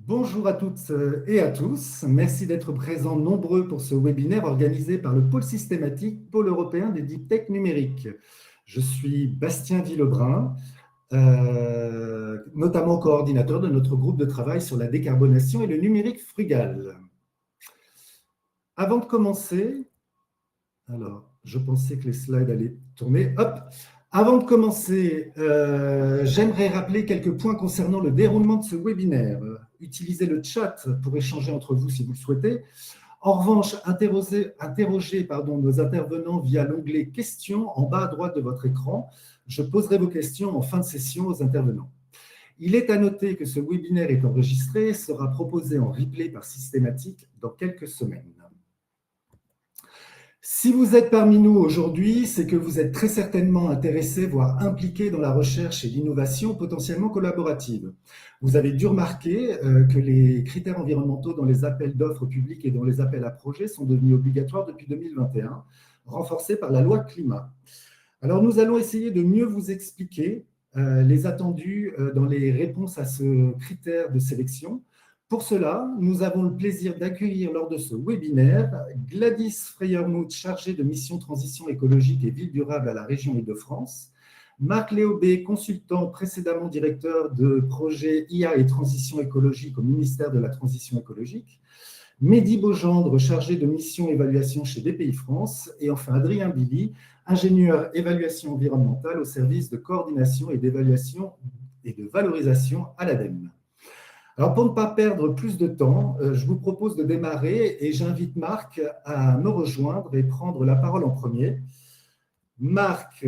Bonjour à toutes et à tous. Merci d'être présents nombreux pour ce webinaire organisé par le Pôle systématique, Pôle européen des deep tech numériques. Je suis Bastien Villebrun, notamment coordinateur de notre groupe de travail sur la décarbonation et le numérique frugal. Avant de commencer, alors je pensais que les slides allaient tourner. Hop. Avant de commencer, j'aimerais rappeler quelques points concernant le déroulement de ce webinaire. Utilisez le chat pour échanger entre vous si vous le souhaitez. En revanche, interrogez nos intervenants via l'onglet Questions en bas à droite de votre écran. Je poserai vos questions en fin de session aux intervenants. Il est à noter que ce webinaire est enregistré et sera proposé en replay par Systématique dans quelques semaines. Si vous êtes parmi nous aujourd'hui, c'est que vous êtes très certainement intéressé, voire impliqué dans la recherche et l'innovation potentiellement collaborative. Vous avez dû remarquer que les critères environnementaux dans les appels d'offres publics et dans les appels à projets sont devenus obligatoires depuis 2021, renforcés par la loi climat. Alors nous allons essayer de mieux vous expliquer les attendus dans les réponses à ce critère de sélection. Pour cela, nous avons le plaisir d'accueillir lors de ce webinaire Gladys Freyermuth, chargée de mission transition écologique et ville durable à la région Île-de-France, Marc Léaubé, consultant précédemment directeur de projet IA et transition écologique au ministère de la Transition écologique, Mehdi Beaugendre, chargé de mission évaluation chez BPI-France, et enfin Adrien Billy, ingénieur évaluation environnementale au service de coordination et d'évaluation et de valorisation à l'ADEME. Alors, pour ne pas perdre plus de temps, je vous propose de démarrer et j'invite Marc à me rejoindre et prendre la parole en premier. Marc,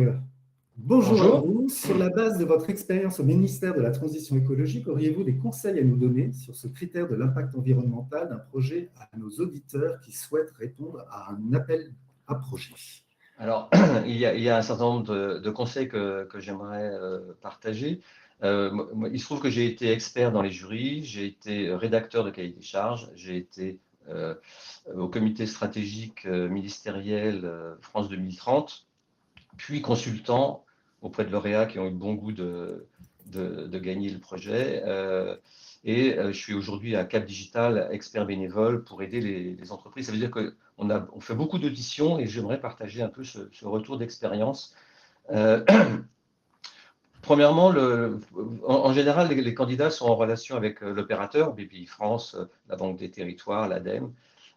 bonjour à Bonjour. vous. Sur la base de votre expérience au ministère de la Transition écologique, auriez-vous des conseils à nous donner sur ce critère de l'impact environnemental d'un projet à nos auditeurs qui souhaitent répondre à un appel à projet? Alors, il y a un certain nombre de conseils que j'aimerais partager. Il se trouve que j'ai été expert dans les jurys, j'ai été rédacteur de cahier des charges, j'ai été au comité stratégique ministériel France 2030, puis consultant auprès de lauréats qui ont eu le bon goût de gagner le projet. Je suis aujourd'hui à Cap Digital, expert bénévole pour aider les entreprises. Ça veut dire qu'on fait beaucoup d'auditions et j'aimerais partager un peu ce retour d'expérience. Premièrement, en général, les candidats sont en relation avec l'opérateur, BPI-France, la Banque des Territoires, l'ADEME,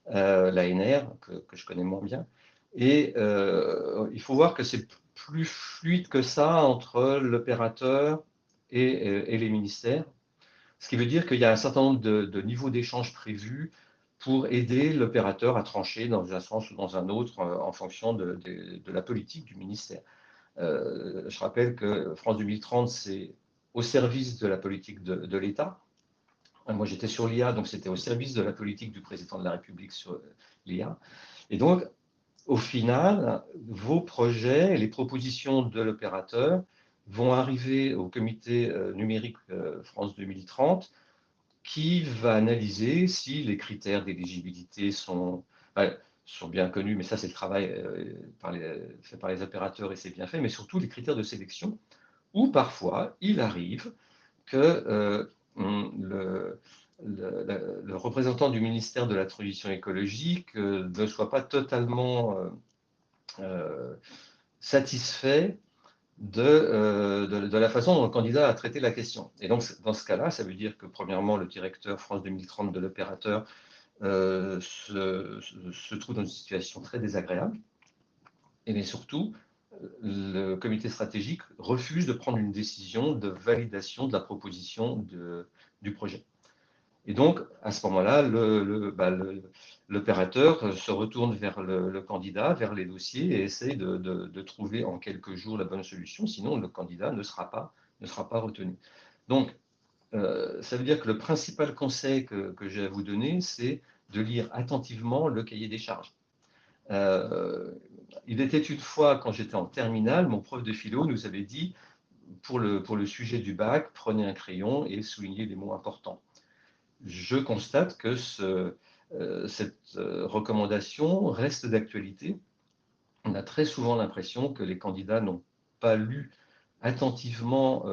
l'ANR, que je connais moins bien. Et il faut voir que c'est plus fluide que ça entre l'opérateur et les ministères. Ce qui veut dire qu'il y a un certain nombre de niveaux d'échange prévus pour aider l'opérateur à trancher dans un sens ou dans un autre en fonction de la politique du ministère. Je rappelle que France 2030, c'est au service de la politique de l'État. Moi, j'étais sur l'IA, donc c'était au service de la politique du président de la République sur l'IA. Et donc, au final, vos projets et les propositions de l'opérateur vont arriver au comité numérique France 2030 qui va analyser si les critères d'éligibilité sont bien connus, mais ça c'est le travail fait par les opérateurs et c'est bien fait, mais surtout les critères de sélection, où parfois il arrive que le représentant du ministère de la Transition écologique ne soit pas totalement satisfait de la façon dont le candidat a traité la question. Et donc, dans ce cas-là, ça veut dire que, premièrement, le directeur France 2030 de l'opérateur se trouve dans une situation très désagréable. Et mais surtout, le comité stratégique refuse de prendre une décision de validation de la proposition du projet. Et donc, à ce moment-là, l'opérateur se retourne vers le candidat, vers les dossiers et essaie de trouver en quelques jours la bonne solution. Sinon, le candidat ne sera pas retenu. Donc, ça veut dire que le principal conseil que j'ai à vous donner, c'est de lire attentivement le cahier des charges. Il était une fois, quand j'étais en terminale, mon prof de philo nous avait dit, pour le sujet du bac, prenez un crayon et soulignez les mots importants. Je constate que cette recommandation reste d'actualité. On a très souvent l'impression que les candidats n'ont pas lu attentivement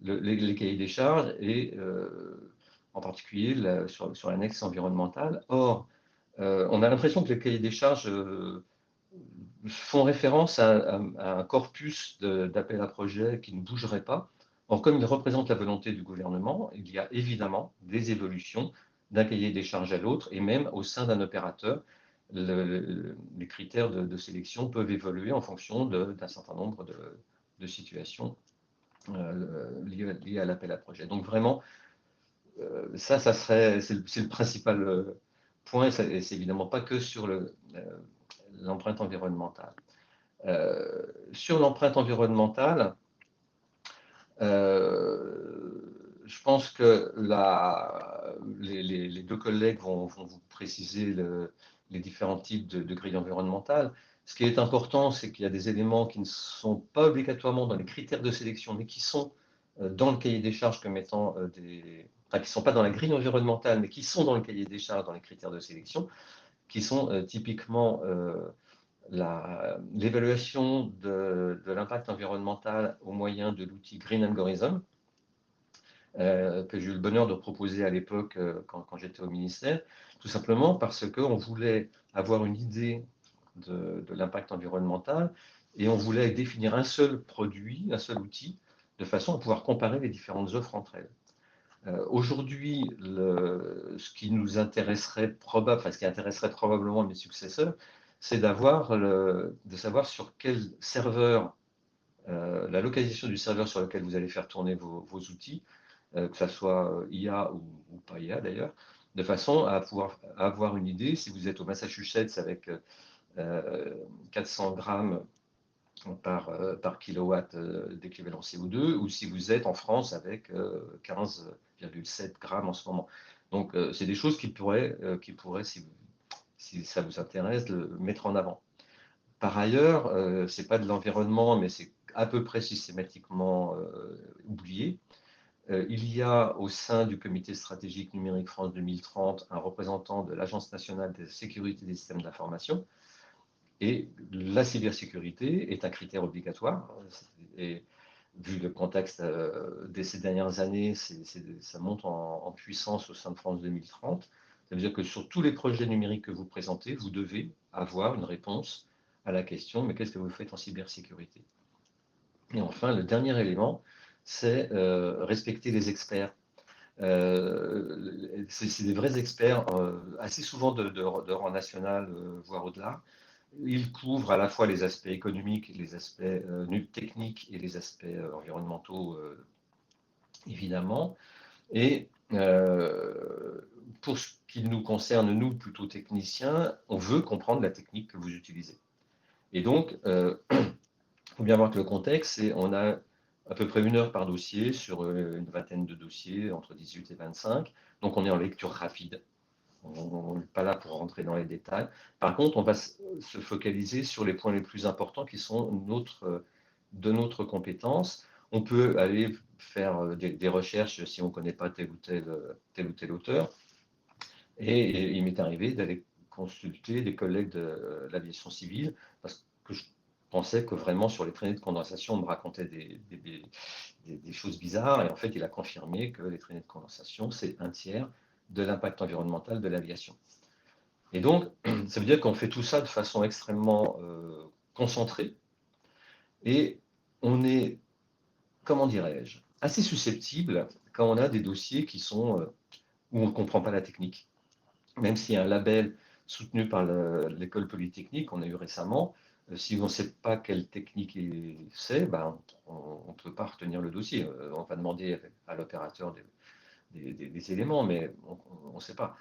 les cahiers des charges et en particulier sur l'annexe environnementale. Or, on a l'impression que les cahiers des charges font référence à un corpus d'appels à projets qui ne bougerait pas. Or, comme ils représentent la volonté du gouvernement, il y a évidemment des évolutions d'un cahier des charges à l'autre, et même au sein d'un opérateur, les critères de sélection peuvent évoluer en fonction d'un certain nombre de situations liées à l'appel à projet. Donc vraiment, c'est le principal point, et c'est évidemment pas que sur l'empreinte environnementale. Sur l'empreinte environnementale, je pense que les deux collègues vont vous préciser les différents types de grilles environnementales. Ce qui est important, c'est qu'il y a des éléments qui ne sont pas obligatoirement dans les critères de sélection, mais qui sont dans le cahier des charges comme étant enfin, qui ne sont pas dans la grille environnementale, mais qui sont dans le cahier des charges, dans les critères de sélection, qui sont typiquement l'évaluation de l'impact environnemental au moyen de l'outil Green Algorithm, que j'ai eu le bonheur de proposer à l'époque quand j'étais au ministère, tout simplement parce qu'on voulait avoir une idée de l'impact environnemental et on voulait définir un seul produit, un seul outil, de façon à pouvoir comparer les différentes offres entre elles. Aujourd'hui, ce qui nous intéresserait ce qui intéresserait probablement mes successeurs, c'est de savoir sur quel serveur, la localisation du serveur sur lequel vous allez faire tourner vos outils, que ce soit IA ou pas IA d'ailleurs, de façon à pouvoir avoir une idée, si vous êtes au Massachusetts avec 400 grammes par kilowatt d'équivalent CO2, ou si vous êtes en France avec 15,7 grammes en ce moment. Donc, c'est des choses qui pourraient si ça vous intéresse, le mettre en avant. Par ailleurs, ce n'est pas de l'environnement, mais c'est à peu près systématiquement oublié. Il y a au sein du comité stratégique numérique France 2030 un représentant de l'Agence nationale de sécurité des systèmes d'information. Et la cybersécurité est un critère obligatoire. Et vu le contexte de ces dernières années, ça monte en puissance au sein de France 2030. Ça veut dire que sur tous les projets numériques que vous présentez, vous devez avoir une réponse à la question, mais qu'est-ce que vous faites en cybersécurité? Et enfin, le dernier élément, c'est respecter les experts. C'est des vrais experts, assez souvent de rang national, voire au-delà. Ils couvrent à la fois les aspects économiques, les aspects techniques et les aspects environnementaux, évidemment. Et pour ce qui nous concerne, nous, plutôt techniciens, on veut comprendre la technique que vous utilisez. Et donc, il faut bien voir que le contexte, c'est on a à peu près 1 heure par dossier sur une vingtaine de dossiers, entre 18 et 25. Donc, on est en lecture rapide. On n'est pas là pour rentrer dans les détails. Par contre, on va se focaliser sur les points les plus importants qui sont de notre compétence. On peut aller faire des recherches si on ne connaît pas tel ou tel auteur. Et il m'est arrivé d'aller consulter des collègues de l'aviation civile parce que je pensais que vraiment sur les traînées de condensation, on me racontait des choses bizarres. Et en fait, il a confirmé que les traînées de condensation, c'est 1/3 de l'impact environnemental de l'aviation. Et donc, ça veut dire qu'on fait tout ça de façon extrêmement concentrée et on est, comment dirais-je, assez susceptible quand on a des dossiers qui sont où on ne comprend pas la technique. Même s'il y a un label soutenu par l'école polytechnique qu'on a eu récemment, si on ne sait pas quelle technique c'est, ben, on ne peut pas retenir le dossier. On va demander à l'opérateur des éléments, mais on ne sait pas.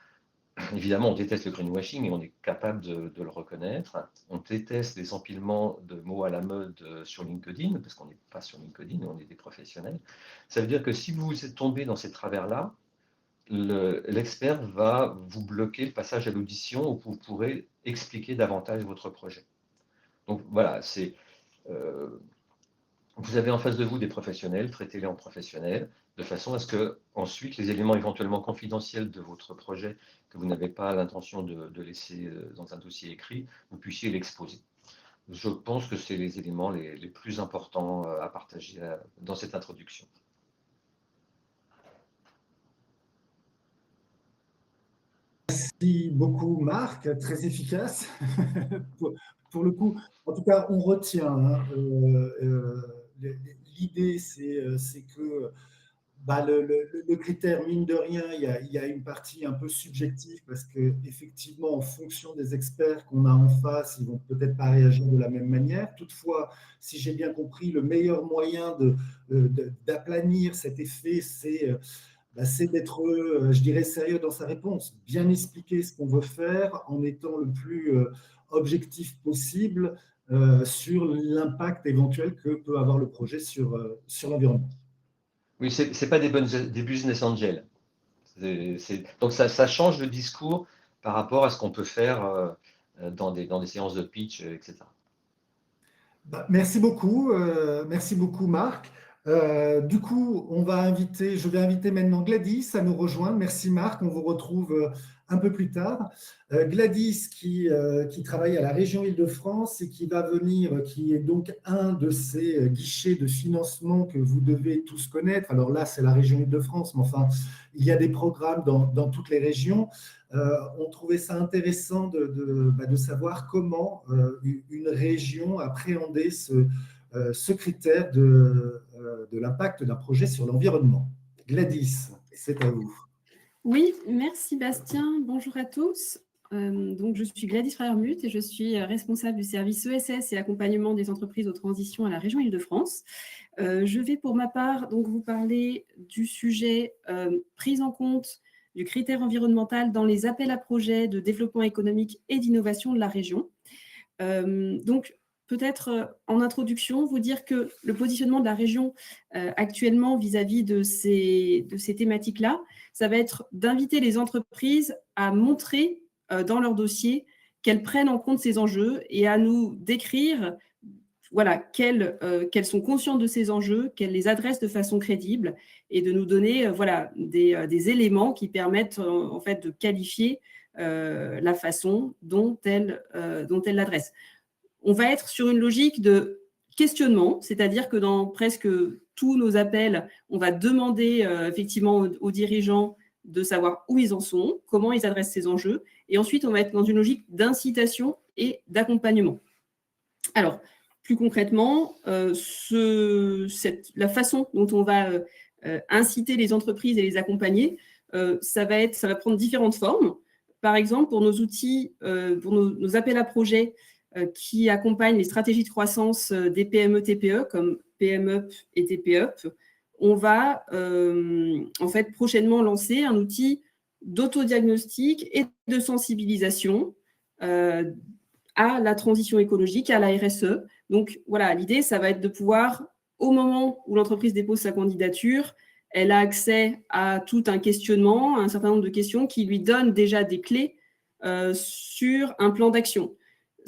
Évidemment, on déteste le greenwashing et on est capable de le reconnaître. On déteste les empilements de mots à la mode sur LinkedIn, parce qu'on n'est pas sur LinkedIn, on est des professionnels. Ça veut dire que si vous êtes tombé dans ces travers-là, l'expert va vous bloquer le passage à l'audition où vous pourrez expliquer davantage votre projet. Donc voilà, vous avez en face de vous des professionnels, traitez-les en professionnels, de façon à ce que ensuite les éléments éventuellement confidentiels de votre projet que vous n'avez pas l'intention de laisser dans un dossier écrit, vous puissiez l'exposer. Je pense que c'est les éléments les plus importants à partager dans cette introduction. Merci beaucoup, Marc, très efficace. pour, pour le coup, en tout cas, on retient. Hein, l'idée, c'est que bah, le critère, mine de rien, il y a une partie un peu subjective parce qu'effectivement, en fonction des experts qu'on a en face, ils vont peut-être pas réagir de la même manière. Toutefois, si j'ai bien compris, le meilleur moyen d'aplanir cet effet, c'est d'être, je dirais, sérieux dans sa réponse, bien expliquer ce qu'on veut faire en étant le plus objectif possible sur l'impact éventuel que peut avoir le projet sur l'environnement. Oui, c'est pas des business angels. Donc ça change le discours par rapport à ce qu'on peut faire dans des séances de pitch, etc. Bah, merci beaucoup Marc. Du coup, je vais inviter maintenant Gladys à nous rejoindre. Merci Marc, on vous retrouve un peu plus tard. Gladys qui travaille à la région Île-de-France et qui va venir, qui est donc un de ces guichets de financement que vous devez tous connaître. Alors là, c'est la région Île-de-France, mais enfin, il y a des programmes dans toutes les régions. On trouvait ça intéressant de savoir comment une région appréhendait ce critère de l'impact d'un projet sur l'environnement. Gladys, c'est à vous. Oui, merci Bastien. Bonjour à tous. Donc, je suis Gladys Freyermuth et je suis responsable du service ESS et accompagnement des entreprises aux transitions à la région Île-de-France. Je vais pour ma part donc vous parler du sujet prise en compte du critère environnemental dans les appels à projets de développement économique et d'innovation de la région. Donc, peut-être en introduction, vous dire que le positionnement de la région actuellement vis-à-vis de ces thématiques-là, ça va être d'inviter les entreprises à montrer dans leur dossier qu'elles prennent en compte ces enjeux et à nous décrire voilà, qu'elles sont conscientes de ces enjeux, qu'elles les adressent de façon crédible et de nous donner voilà, des éléments qui permettent en fait de qualifier la façon dont elles l'adressent. On va être sur une logique de questionnement, c'est-à-dire que dans presque tous nos appels, on va demander effectivement aux dirigeants de savoir où ils en sont, comment ils adressent ces enjeux, et ensuite on va être dans une logique d'incitation et d'accompagnement. Alors, plus concrètement, la façon dont on va inciter les entreprises et les accompagner, ça va prendre différentes formes. Par exemple, pour nos outils, pour nos appels à projets qui accompagnent les stratégies de croissance des PME-TPE, comme PME et TPE, on va en fait prochainement lancer un outil d'autodiagnostic et de sensibilisation à la transition écologique, à la RSE. Donc voilà, l'idée, ça va être de pouvoir, au moment où l'entreprise dépose sa candidature, elle a accès à tout un questionnement, à un certain nombre de questions qui lui donnent déjà des clés sur un plan d'action.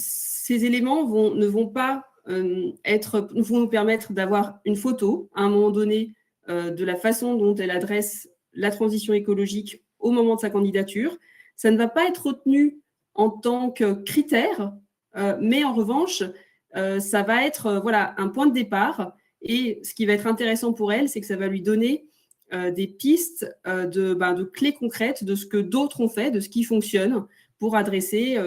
Ces éléments ne vont pas vont nous permettre d'avoir une photo à un moment donné de la façon dont elle adresse la transition écologique au moment de sa candidature. Ça ne va pas être retenu en tant que critère, mais en revanche, ça va être voilà, un point de départ. Et ce qui va être intéressant pour elle, c'est que ça va lui donner des pistes de clés concrètes de ce que d'autres ont fait, de ce qui fonctionne pour adresser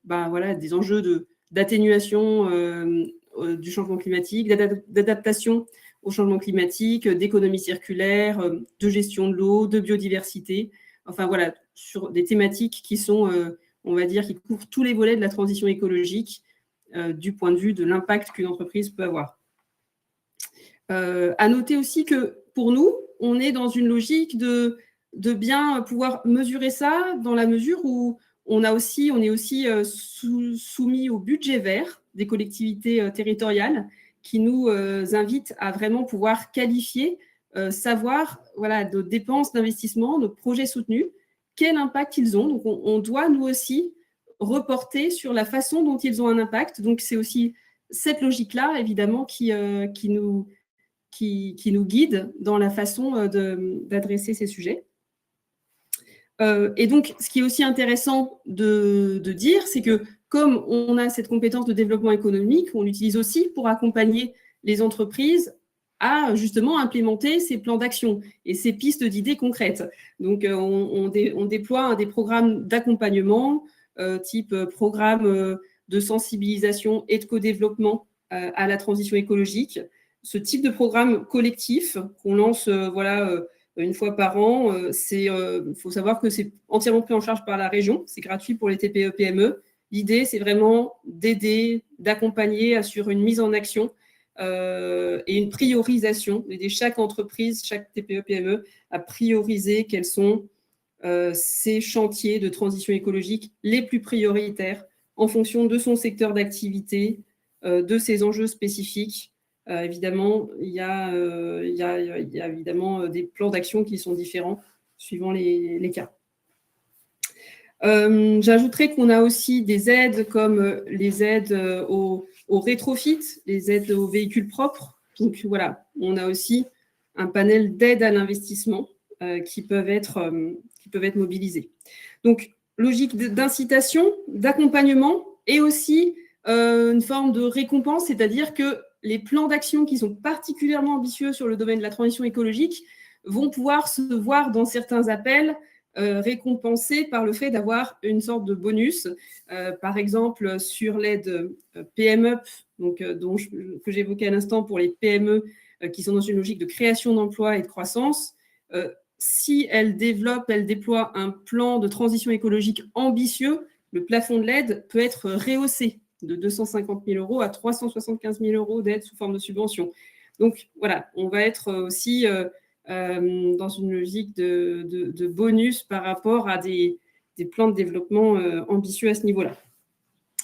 voilà, des enjeux d'atténuation du changement climatique, d'adaptation au changement climatique, d'économie circulaire, de gestion de l'eau, de biodiversité. Enfin voilà, sur des thématiques qui sont, on va dire, qui couvrent tous les volets de la transition écologique du point de vue de l'impact qu'une entreprise peut avoir. À noter aussi que pour nous, on est dans une logique de bien pouvoir mesurer ça dans la mesure où on est aussi soumis au budget vert des collectivités territoriales qui nous invitent à vraiment pouvoir qualifier, savoir voilà, nos dépenses d'investissement, nos projets soutenus, quel impact ils ont. Donc, on doit, nous aussi, reporter sur la façon dont ils ont un impact. Donc, c'est aussi cette logique-là, évidemment, qui nous guide dans la façon d'adresser ces sujets. Et donc, ce qui est aussi intéressant de dire, c'est que comme on a cette compétence de développement économique, on l'utilise aussi pour accompagner les entreprises à justement implémenter ces plans d'action et ces pistes d'idées concrètes. Donc, on déploie des programmes d'accompagnement, type programme de sensibilisation et de co-développement à la transition écologique. Ce type de programme collectif qu'on lance une fois par an, il faut savoir que c'est entièrement pris en charge par la région, c'est gratuit pour les TPE-PME. L'idée, c'est vraiment d'aider, d'accompagner sur une mise en action et une priorisation, d'aider chaque entreprise, chaque TPE-PME à prioriser quels sont ces chantiers de transition écologique les plus prioritaires en fonction de son secteur d'activité, de ses enjeux spécifiques. Évidemment, il y a évidemment des plans d'action qui sont différents suivant les cas. J'ajouterais qu'on a aussi des aides comme les aides au rétrofit, les aides aux véhicules propres. Donc voilà, on a aussi un panel d'aides à l'investissement qui peuvent être mobilisées. Donc, logique d'incitation, d'accompagnement et aussi une forme de récompense, c'est-à-dire que les plans d'action qui sont particulièrement ambitieux sur le domaine de la transition écologique vont pouvoir se voir dans certains appels récompensés par le fait d'avoir une sorte de bonus. Par exemple, sur l'aide PME, que j'évoquais à l'instant pour les PME qui sont dans une logique de création d'emplois et de croissance, si elles déploient un plan de transition écologique ambitieux, le plafond de l'aide peut être rehaussé de 250 000 € à 375 000 € d'aide sous forme de subvention. Donc voilà, on va être aussi dans une logique de bonus par rapport à des plans de développement ambitieux à ce niveau-là.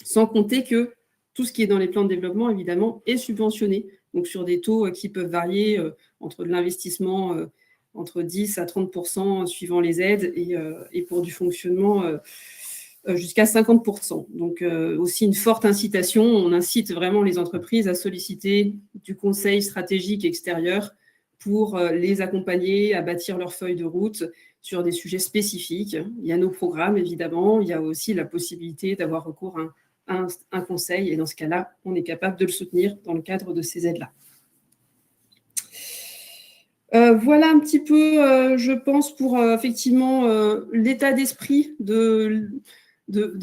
Sans compter que tout ce qui est dans les plans de développement, évidemment, est subventionné, donc sur des taux qui peuvent varier entre de l'investissement entre 10 à 30% suivant les aides et pour du fonctionnement jusqu'à 50%. Donc aussi une forte incitation, on incite vraiment les entreprises à solliciter du conseil stratégique extérieur pour les accompagner à bâtir leur feuille de route sur des sujets spécifiques. Il y a nos programmes, évidemment, il y a aussi la possibilité d'avoir recours à un conseil, et dans ce cas-là, on est capable de le soutenir dans le cadre de ces aides-là. Voilà un petit peu, je pense, pour effectivement l'état d'esprit de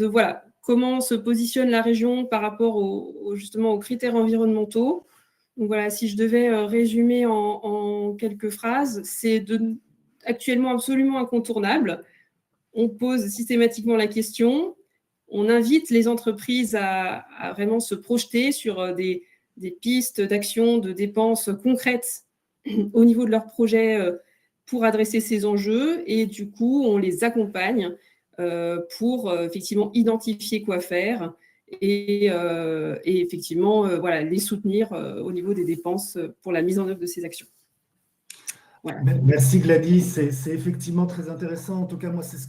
voilà, comment se positionne la région par rapport justement aux critères environnementaux. Donc voilà, si je devais résumer en quelques phrases, c'est actuellement absolument incontournable. On pose systématiquement la question, on invite les entreprises à vraiment se projeter sur des pistes d'action, de dépenses concrètes au niveau de leur projet pour adresser ces enjeux, et du coup, on les accompagne pour effectivement identifier quoi faire et effectivement voilà, les soutenir au niveau des dépenses pour la mise en œuvre de ces actions. Voilà. Merci Gladys, c'est effectivement très intéressant. En tout cas, moi, c'est ce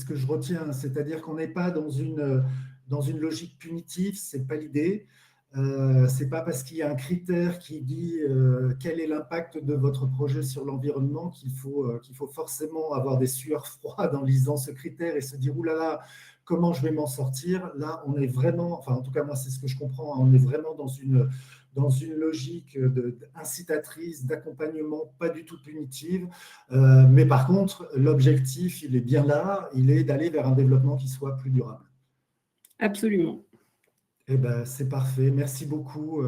que je retiens, c'est-à-dire qu'on n'est pas dans une logique punitive, ce n'est pas l'idée. Ce n'est pas parce qu'il y a un critère qui dit quel est l'impact de votre projet sur l'environnement qu'il faut forcément avoir des sueurs froides en lisant ce critère et se dire « oulala, comment je vais m'en sortir ?» Là, on est vraiment, enfin en tout cas moi c'est ce que je comprends, on est vraiment dans une logique incitatrice, d'accompagnement, pas du tout punitive. Mais par contre, l'objectif, il est bien là, il est d'aller vers un développement qui soit plus durable. Absolument. Eh ben, c'est parfait. Merci beaucoup,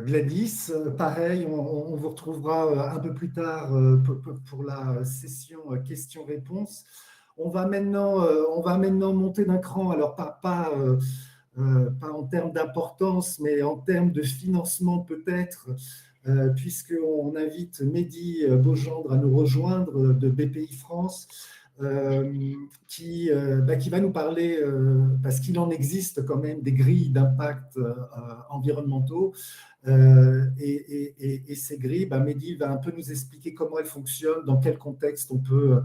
Gladys. Pareil, on vous retrouvera un peu plus tard pour la session questions-réponses. On va maintenant monter d'un cran, alors pas en termes d'importance, mais en termes de financement peut-être, puisqu'on invite Mehdi Beaugendre à nous rejoindre de BPI France. Qui va nous parler, parce qu'il en existe quand même des grilles d'impact environnementaux, et ces grilles, Mehdi va un peu nous expliquer comment elles fonctionnent, dans quel contexte on peut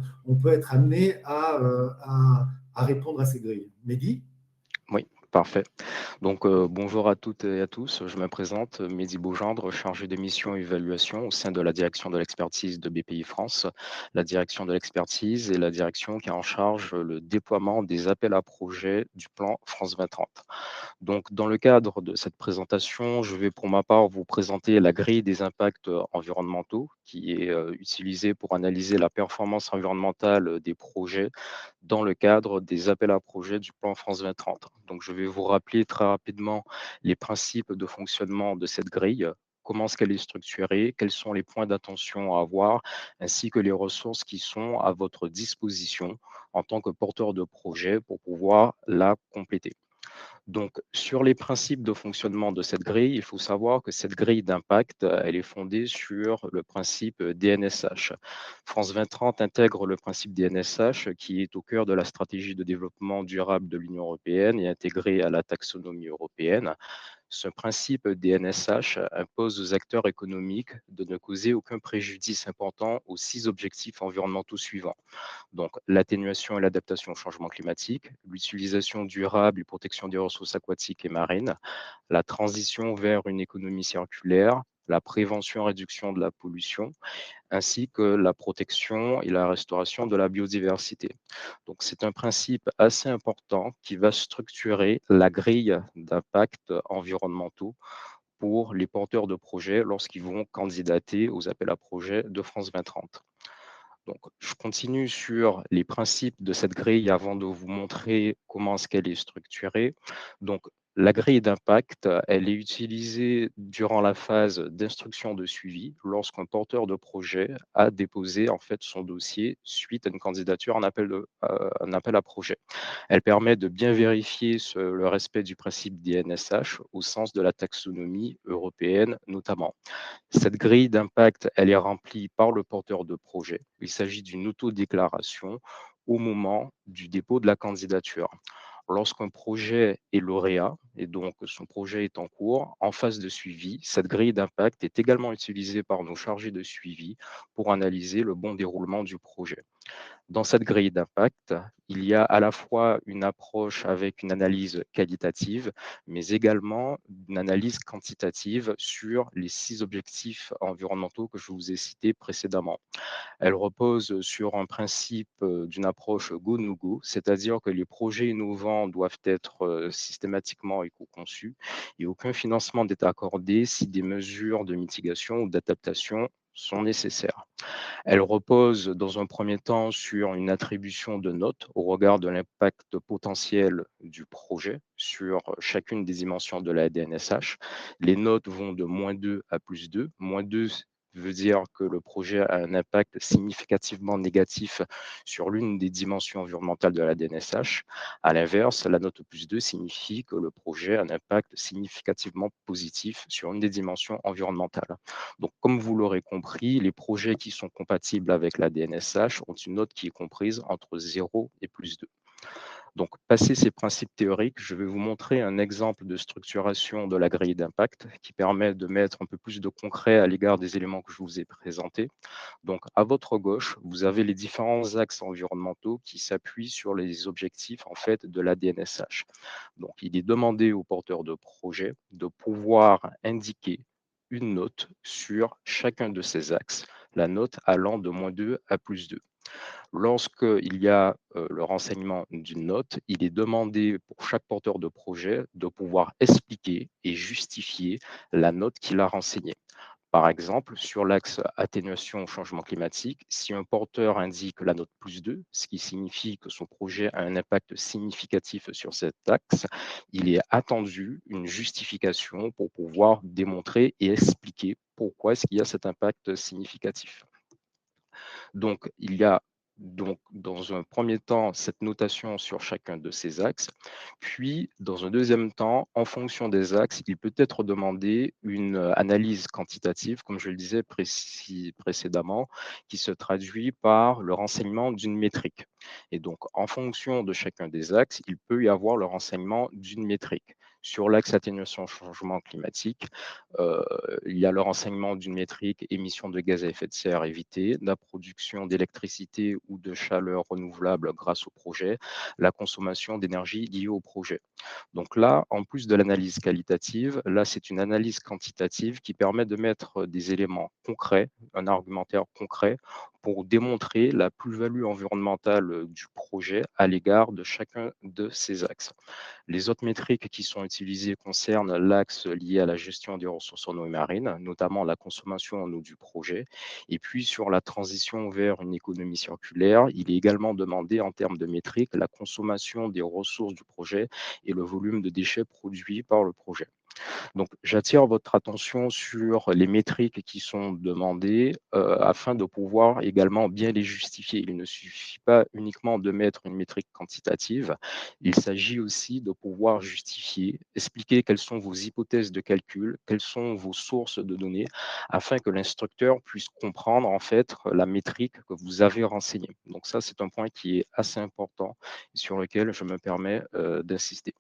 être amené à répondre à ces grilles. Mehdi ? Oui, Parfait. Donc, bonjour à toutes et à tous. Je me présente, Mehdi Beaugendre, chargé de mission et évaluation au sein de la direction de l'expertise de BPI France. La direction de l'expertise est la direction qui est en charge le déploiement des appels à projets du plan France 2030. Donc, dans le cadre de cette présentation, je vais pour ma part vous présenter la grille des impacts environnementaux qui est utilisée pour analyser la performance environnementale des projets dans le cadre des appels à projets du plan France 2030. Donc, je vais vous rappeler très rapidement les principes de fonctionnement de cette grille, comment est-ce qu'elle est structurée, quels sont les points d'attention à avoir, ainsi que les ressources qui sont à votre disposition en tant que porteur de projet pour pouvoir la compléter. Donc, sur les principes de fonctionnement de cette grille, il faut savoir que cette grille d'impact, elle est fondée sur le principe DNSH. France 2030 intègre le principe DNSH qui est au cœur de la stratégie de développement durable de l'Union européenne et intégré à la taxonomie européenne. Ce principe DNSH impose aux acteurs économiques de ne causer aucun préjudice important aux 6 objectifs environnementaux suivants. Donc, l'atténuation et l'adaptation au changement climatique, l'utilisation durable et protection des ressources aquatiques et marines, la transition vers une économie circulaire, la prévention et réduction de la pollution, ainsi que la protection et la restauration de la biodiversité. Donc, c'est un principe assez important qui va structurer la grille d'impact environnementaux pour les porteurs de projets lorsqu'ils vont candidater aux appels à projets de France 2030. Donc, je continue sur les principes de cette grille avant de vous montrer comment est-ce qu'elle est structurée. Donc, la grille d'impact, elle est utilisée durant la phase d'instruction de suivi lorsqu'un porteur de projet a déposé en fait son dossier suite à une candidature en appel à projet. Elle permet de bien vérifier le respect du principe DNSH au sens de la taxonomie européenne notamment. Cette grille d'impact, elle est remplie par le porteur de projet. Il s'agit d'une autodéclaration au moment du dépôt de la candidature. Lorsqu'un projet est lauréat et donc son projet est en cours, en phase de suivi, cette grille d'impact est également utilisée par nos chargés de suivi pour analyser le bon déroulement du projet. Dans cette grille d'impact, il y a à la fois une approche avec une analyse qualitative, mais également une analyse quantitative sur les 6 objectifs environnementaux que je vous ai cités précédemment. Elle repose sur un principe d'une approche go-no-go, c'est-à-dire que les projets innovants doivent être systématiquement éco-conçus et aucun financement n'est accordé si des mesures de mitigation ou d'adaptation sont nécessaires. Elle repose dans un premier temps sur une attribution de notes au regard de l'impact potentiel du projet sur chacune des dimensions de la DNSH. Les notes vont de -2 à +2. -2 veut dire que le projet a un impact significativement négatif sur l'une des dimensions environnementales de la DNSH. À l'inverse, la note +2 signifie que le projet a un impact significativement positif sur une des dimensions environnementales. Donc, comme vous l'aurez compris, les projets qui sont compatibles avec la DNSH ont une note qui est comprise entre 0 et +2. Donc, passé ces principes théoriques, je vais vous montrer un exemple de structuration de la grille d'impact qui permet de mettre un peu plus de concret à l'égard des éléments que je vous ai présentés. Donc, à votre gauche, vous avez les différents axes environnementaux qui s'appuient sur les objectifs en fait de la DNSH. Donc, il est demandé aux porteurs de projet de pouvoir indiquer une note sur chacun de ces axes, la note allant de -2 à +2. Lorsqu'il y a le renseignement d'une note, il est demandé pour chaque porteur de projet de pouvoir expliquer et justifier la note qu'il a renseignée. Par exemple, sur l'axe atténuation au changement climatique, si un porteur indique la note +2, ce qui signifie que son projet a un impact significatif sur cet axe, il est attendu une justification pour pouvoir démontrer et expliquer pourquoi est-ce qu'il y a cet impact significatif. Donc, il y a donc dans un premier temps cette notation sur chacun de ces axes, puis dans un deuxième temps, en fonction des axes, il peut être demandé une analyse quantitative, comme je le disais précédemment, qui se traduit par le renseignement d'une métrique. Et donc, en fonction de chacun des axes, il peut y avoir le renseignement d'une métrique. Sur l'axe atténuation changement climatique, euh, il y a le renseignement d'une métrique émissions de gaz à effet de serre évitées, la production d'électricité ou de chaleur renouvelable grâce au projet, la consommation d'énergie liée au projet. Donc là, en plus de l'analyse qualitative, là, c'est une analyse quantitative qui permet de mettre des éléments concrets, un argumentaire concret pour démontrer la plus-value environnementale du projet à l'égard de chacun de ces axes. Les autres métriques qui sont utilisées concernent l'axe lié à la gestion des ressources en eau marine, notamment la consommation en eau du projet. Et puis sur la transition vers une économie circulaire, il est également demandé en termes de métriques la consommation des ressources du projet et le volume de déchets produits par le projet. Donc, j'attire votre attention sur les métriques qui sont demandées afin de pouvoir également bien les justifier. Il ne suffit pas uniquement de mettre une métrique quantitative, il s'agit aussi de pouvoir justifier, expliquer quelles sont vos hypothèses de calcul, quelles sont vos sources de données, afin que l'instructeur puisse comprendre en fait la métrique que vous avez renseignée. Donc ça, c'est un point qui est assez important et sur lequel je me permets d'insister.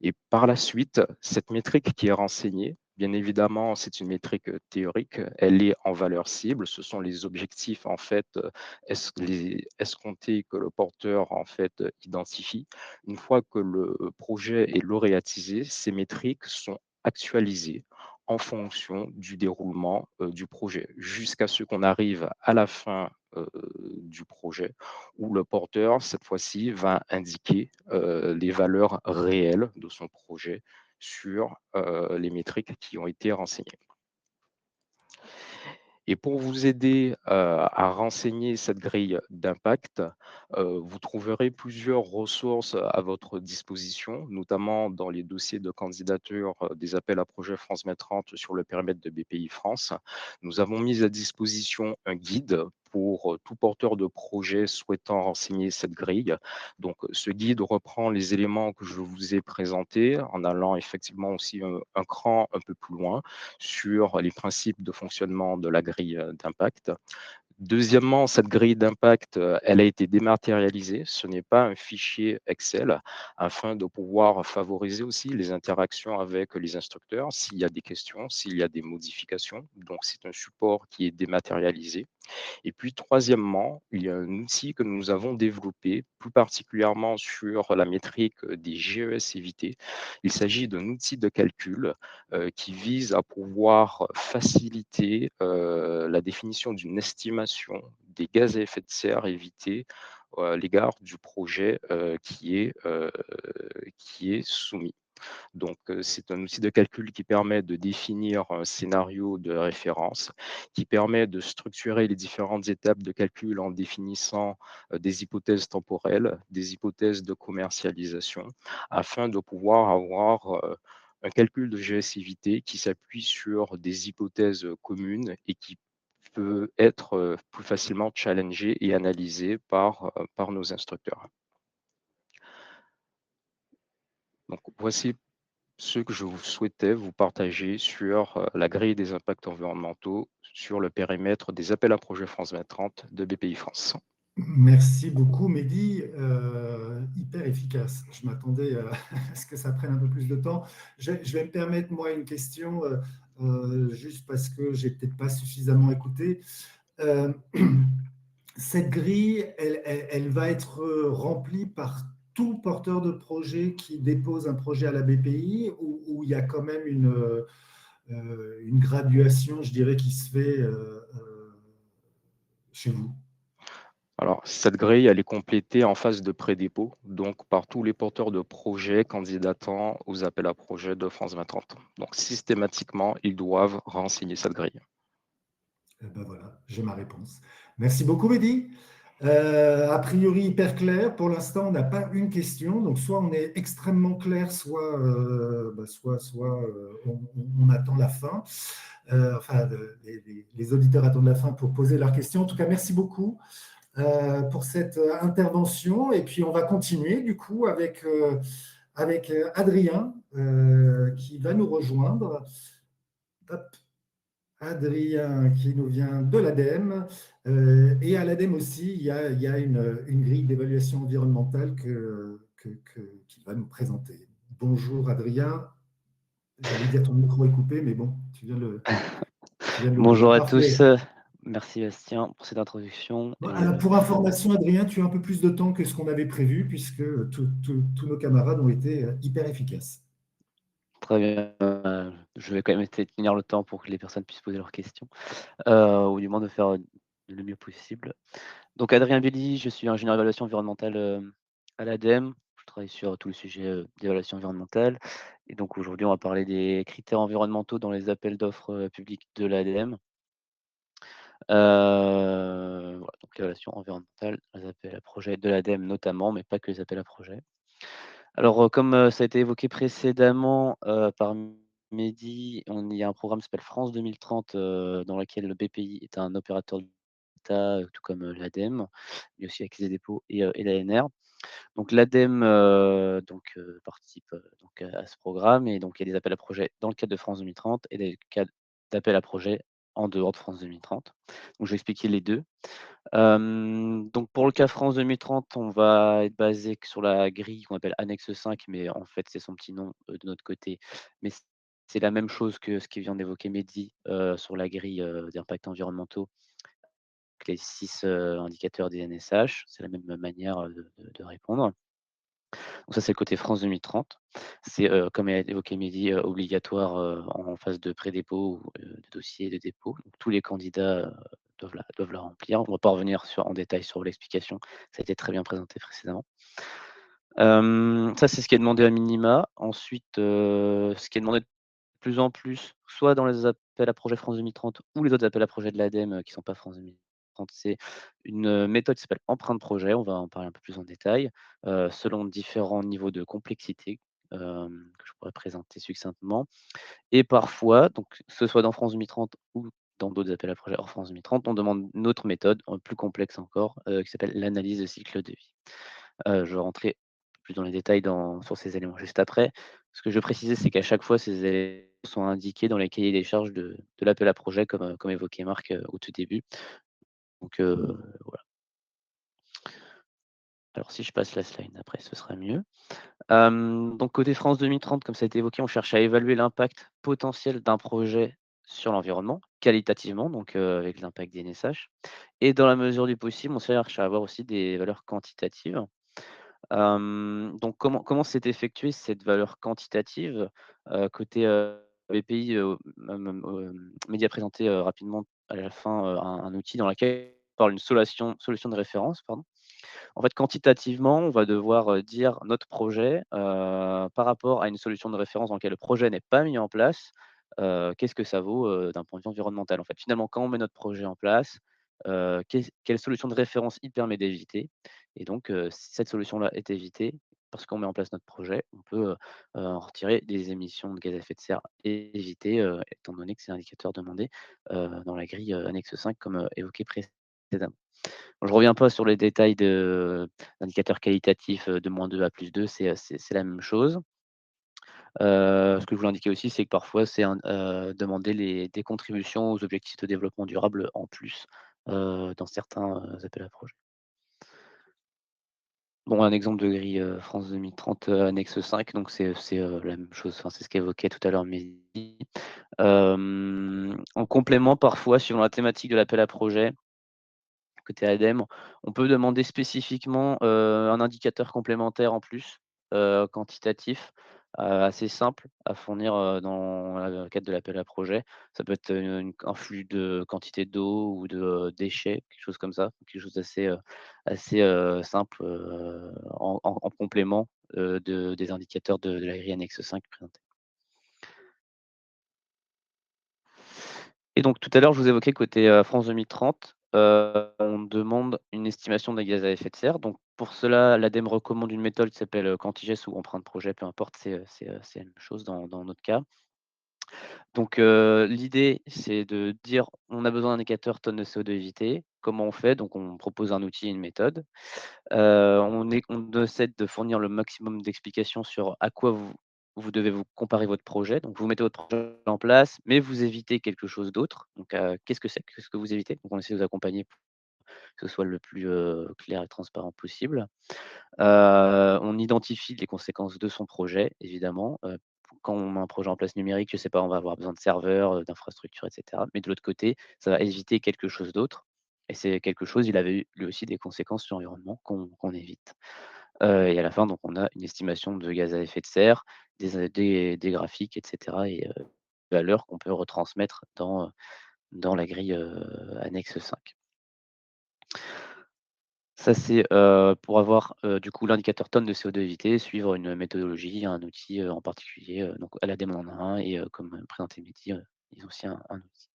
Et par la suite, cette métrique qui est renseignée, bien évidemment, c'est une métrique théorique, elle est en valeur cible, ce sont les objectifs en fait les escomptés que le porteur en fait identifie. Une fois que le projet est lauréatisé, ces métriques sont actualisées en fonction du déroulement du projet, jusqu'à ce qu'on arrive à la fin du projet où le porteur, cette fois-ci, va indiquer les valeurs réelles de son projet sur les métriques qui ont été renseignées. Et pour vous aider à renseigner cette grille d'impact, vous trouverez plusieurs ressources à votre disposition, notamment dans les dossiers de candidature des appels à projets France 2030 sur le périmètre de BPI France. Nous avons mis à disposition un guide pour tout porteur de projet souhaitant renseigner cette grille. Donc, ce guide reprend les éléments que je vous ai présentés en allant effectivement aussi un cran un peu plus loin sur les principes de fonctionnement de la grille d'impact. Deuxièmement, cette grille d'impact, elle a été dématérialisée. Ce n'est pas un fichier Excel afin de pouvoir favoriser aussi les interactions avec les instructeurs s'il y a des questions, s'il y a des modifications. Donc, c'est un support qui est dématérialisé. Et puis, troisièmement, il y a un outil que nous avons développé, plus particulièrement sur la métrique des GES évités. Il s'agit d'un outil de calcul qui vise à pouvoir faciliter la définition d'une estimation des gaz à effet de serre évités à l'égard du projet qui est soumis. Donc, c'est un outil de calcul qui permet de définir un scénario de référence, qui permet de structurer les différentes étapes de calcul en définissant des hypothèses temporelles, des hypothèses de commercialisation, afin de pouvoir avoir un calcul de GSIVT qui s'appuie sur des hypothèses communes et qui peut être plus facilement challengé et analysé par nos instructeurs. Donc, voici ce que je vous souhaitais vous partager sur la grille des impacts environnementaux sur le périmètre des appels à projets France 2030 de BPI France. Merci beaucoup, Mehdi. Hyper efficace. Je m'attendais à ce que ça prenne un peu plus de temps. Je vais me permettre, moi, une question, juste parce que j'ai peut-être pas suffisamment écouté. Euh, Cette grille, elle va être remplie par tout porteur de projet qui dépose un projet à la BPI ou il y a quand même une graduation, je dirais, qui se fait chez vous? Alors, cette grille, elle est complétée en phase de pré-dépôt, donc par tous les porteurs de projets candidatant aux appels à projets de France 2030. Donc, systématiquement, ils doivent renseigner cette grille. Eh ben voilà, j'ai ma réponse. Merci beaucoup, Mehdi. A priori, hyper clair. Pour l'instant, on n'a pas une question. Donc, soit on est extrêmement clair, soit, on attend la fin. Enfin, les auditeurs attendent la fin pour poser leurs questions. En tout cas, merci beaucoup pour cette intervention. Et puis, on va continuer du coup avec Adrien qui va nous rejoindre. Hop. Adrien qui nous vient de l'ADEME. Et à l'ADEME aussi, il y a une grille d'évaluation environnementale qu'il va nous présenter. Bonjour Adrien. J'allais dire ton micro est coupé, mais bon, tu viens de l'ouvrir. Bonjour à Parfait. tous. Merci Bastien pour cette introduction. Pour information, Adrien, tu as un peu plus de temps que ce qu'on avait prévu, puisque tous nos camarades ont été hyper efficaces. Très bien. Je vais quand même essayer de tenir le temps pour que les personnes puissent poser leurs questions, ou du moins de faire le mieux possible. Donc Adrien Belli, je suis ingénieur d'évaluation environnementale à l'ADEME. Je travaille sur tous les sujets d'évaluation environnementale. Et donc aujourd'hui, on va parler des critères environnementaux dans les appels d'offres publics de l'ADEME. Voilà, donc l'évaluation environnementale, les appels à projets de l'ADEME notamment, mais pas que les appels à projets. Alors, comme ça a été évoqué précédemment par Mehdi, il y a un programme qui s'appelle France 2030 dans lequel le BPI est un opérateur d'État, tout comme l'ADEME, mais aussi avec les dépôts et l'ANR. Donc l'ADEME participe donc à ce programme et donc il y a des appels à projets dans le cadre de France 2030 et des cas d'appels à projets en dehors de France 2030. Donc je vais expliquer les deux. Donc pour le cas France 2030, on va être basé sur la grille qu'on appelle annexe 5, mais en fait, c'est son petit nom, de notre côté. Mais c'est la même chose que ce qui vient d'évoquer Mehdi, sur la grille, d'impacts environnementaux, avec les 6 indicateurs des NSH. C'est la même manière, de répondre. Donc ça, c'est le côté France 2030. C'est, comme a évoqué Mehdi, obligatoire, en phase de pré-dépôt ou, de dossier de dépôt. Donc tous les candidats, doivent la remplir. On ne va pas revenir en détail sur l'explication, ça a été très bien présenté précédemment. Ça, c'est ce qui est demandé à minima. Ensuite, ce qui est demandé de plus en plus, soit dans les appels à projets France 2030 ou les autres appels à projets de l'ADEME, qui ne sont pas France 2030, c'est une, méthode qui s'appelle empreinte projet. On va en parler un peu plus en détail, selon différents niveaux de complexité, que je pourrais présenter succinctement. Et parfois, donc que ce soit dans France 2030 ou dans d'autres appels à projets hors France 2030, on demande une autre méthode, plus complexe encore, qui s'appelle l'analyse de cycle de vie. Je vais rentrer plus dans les détails sur ces éléments juste après. Ce que je veux préciser, c'est qu'à chaque fois, ces éléments sont indiqués dans les cahiers des charges de l'appel à projet, comme évoqué Marc au tout début. Donc voilà. Alors si je passe la slide après, ce sera mieux. Donc côté France 2030, comme ça a été évoqué, on cherche à évaluer l'impact potentiel d'un projet sur l'environnement, qualitativement, donc avec l'impact des NSH. Et dans la mesure du possible, on cherche à avoir aussi des valeurs quantitatives. Donc comment s'est effectuée cette valeur quantitative? Côté, BPI, Mehdi a présenté, rapidement à la fin, un outil dans lequel on parle d'une solution de référence, pardon. En fait, quantitativement, on va devoir, dire notre projet, par rapport à une solution de référence dans laquelle le projet n'est pas mis en place, qu'est-ce que ça vaut, d'un point de vue environnemental? En fait, finalement, quand on met notre projet en place, quelle solution de référence il permet d'éviter? Et donc, si cette solution-là est évitée, parce qu'on met en place notre projet, on peut, en retirer des émissions de gaz à effet de serre évitées, étant donné que c'est l'indicateur demandé, dans la grille, annexe 5 comme, évoqué précédemment. Je reviens pas sur les détails d'indicateurs qualitatifs, de -2 à +2, c'est la même chose. Ce que je voulais indiquer aussi, c'est que parfois c'est demander des contributions aux objectifs de développement durable en plus, dans certains, appels à projets. Bon, un exemple de grille, France 2030, annexe 5, donc c'est la même chose, enfin, c'est ce qu'évoquait tout à l'heure Mehdi. En complément, parfois, suivant la thématique de l'appel à projet, côté ADEME, on peut demander spécifiquement, un indicateur complémentaire en plus, quantitatif, assez simple à fournir, dans le cadre de l'appel à projet. Ça peut être, un flux de quantité d'eau ou de, déchets, quelque chose comme ça, quelque chose d'assez simple, en complément, des indicateurs de la grille annexe 5 présentée. Et donc tout à l'heure, je vous évoquais côté, France 2030, on demande une estimation des gaz à effet de serre. Donc pour cela, l'ADEME recommande une méthode qui s'appelle, Quantigest ou empreinte projet, peu importe, c'est la même chose dans notre cas. Donc l'idée, c'est de dire: «On a besoin d'indicateurs tonnes de CO2 évitées». Comment on fait? Donc on propose un outil et une méthode. On essaie de fournir le maximum d'explications sur à quoi vous devez vous comparer votre projet. Donc vous mettez votre projet en place, mais vous évitez quelque chose d'autre. Donc qu'est-ce que c'est? Qu'est-ce que vous évitez? Donc on essaie de vous accompagner que ce soit le plus clair et transparent possible. On identifie les conséquences de son projet, évidemment. Quand on met un projet en place numérique, je sais pas, on va avoir besoin de serveurs, d'infrastructures et cetera. Mais de l'autre côté, ça va éviter quelque chose d'autre et c'est quelque chose, il avait eu lui aussi des conséquences sur l'environnement qu'on évite. Et à la fin, donc on a une estimation de gaz à effet de serre, des graphiques et cetera et valeurs qu'on peut retransmettre dans la grille, annexe 5. Ça, c'est, pour avoir, du coup, l'indicateur tonne de CO2 évité, suivre une méthodologie, un outil, en particulier, donc à l'ADEME on en a un et comme présenté Mehdi, ils ont aussi un outil.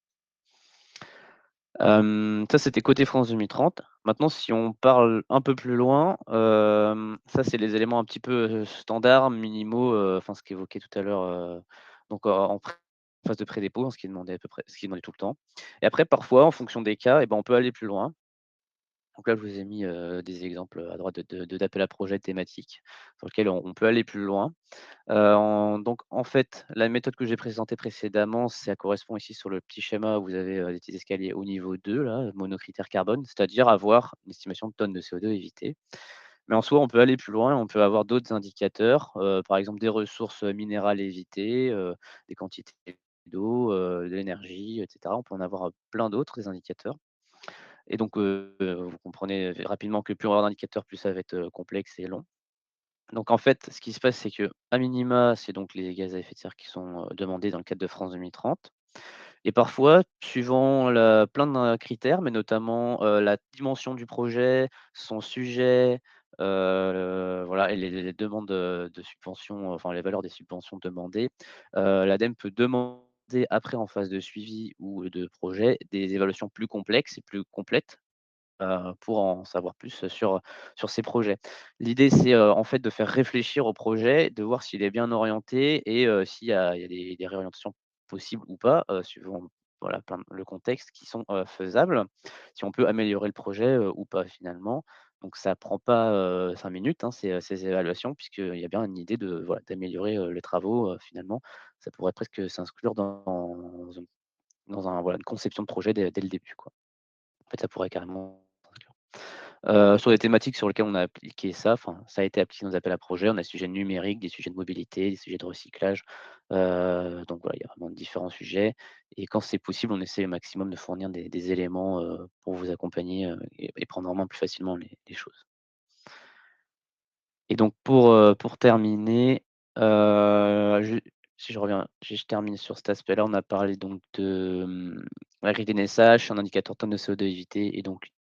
Ça, c'était côté France 2030. Maintenant, si on parle un peu plus loin, ça, c'est les éléments un petit peu, standards, minimaux, enfin, ce qu'évoquait tout à l'heure, donc en phase de pré-dépôt, hein, ce qui est demandé à peu près ce qui est demandé tout le temps et après, parfois, en fonction des cas et ben, on peut aller plus loin. Donc là, je vous ai mis, des exemples, à droite d'appels à projets thématiques sur lesquels on peut aller plus loin. Donc en fait, la méthode que j'ai présentée précédemment, ça correspond ici sur le petit schéma où vous avez, des petits escaliers au niveau 2 là, monocritère carbone, c'est-à-dire avoir une estimation de tonnes de CO2 évitées. Mais en soi, on peut aller plus loin, on peut avoir d'autres indicateurs, par exemple des ressources, minérales évitées, des quantités d'eau, de l'énergie et cetera. On peut en avoir, plein d'autres, des indicateurs. Et donc, vous comprenez rapidement que plus on va avoir d'indicateurs, plus ça va être, complexe et long. Donc en fait, ce qui se passe, c'est que à minima, c'est donc les gaz à effet de serre qui sont, demandés dans le cadre de France 2030 et parfois, suivant plein de critères, mais notamment, la dimension du projet, son sujet, voilà et les demandes, de subventions, enfin les valeurs des subventions demandées, l'ADEME peut demander après en phase de suivi ou de projet, des évaluations plus complexes et plus complètes pour en savoir plus sur ces projets. L'idée, c'est, en fait, de faire réfléchir au projet, de voir s'il est bien orienté et s'il y a des réorientations possibles ou pas, suivant voilà, plein le contexte qui sont, faisables. Si on peut améliorer le projet, ou pas finalement. Donc ça prend pas, 5 minutes, hein, ces évaluations puisqu'il y a bien une idée de voilà, d'améliorer, les travaux, finalement. Ça pourrait presque s'inclure dans voilà, une conception de projet dès le début, quoi. En fait, ça pourrait carrément s'inclure. Sur des thématiques sur lesquelles on a appliqué ça, enfin, ça a été appliqué dans les appels à projets. On a des sujets numériques, des sujets de mobilité, des sujets de recyclage. Donc voilà, il y a vraiment différents sujets et quand c'est possible, on essaie au maximum de fournir des éléments, pour vous accompagner, et prendre en main plus facilement les choses. Et donc pour terminer, je si je reviens je termine sur cet aspect-là, on a parlé donc de, la grille des NSH, un indicateur tonne de CO2 évité et donc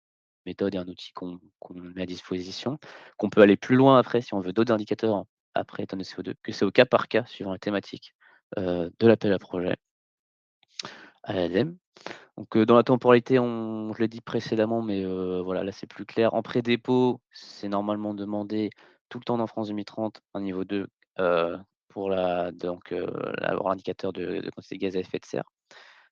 méthode et un outil qu'on met à disposition, qu'on peut aller plus loin après si on veut d'autres indicateurs après tonne de CO2, que c'est au cas par cas suivant la thématique, de l'appel à projet à l'ADEME. Donc, dans la temporalité, je l'ai dit précédemment, mais voilà, là c'est plus clair. En pré-dépôt, c'est normalement demandé tout le temps dans France 2030, un niveau 2, heu, pour avoir l'indicateur de quantité de gaz à effet de serre.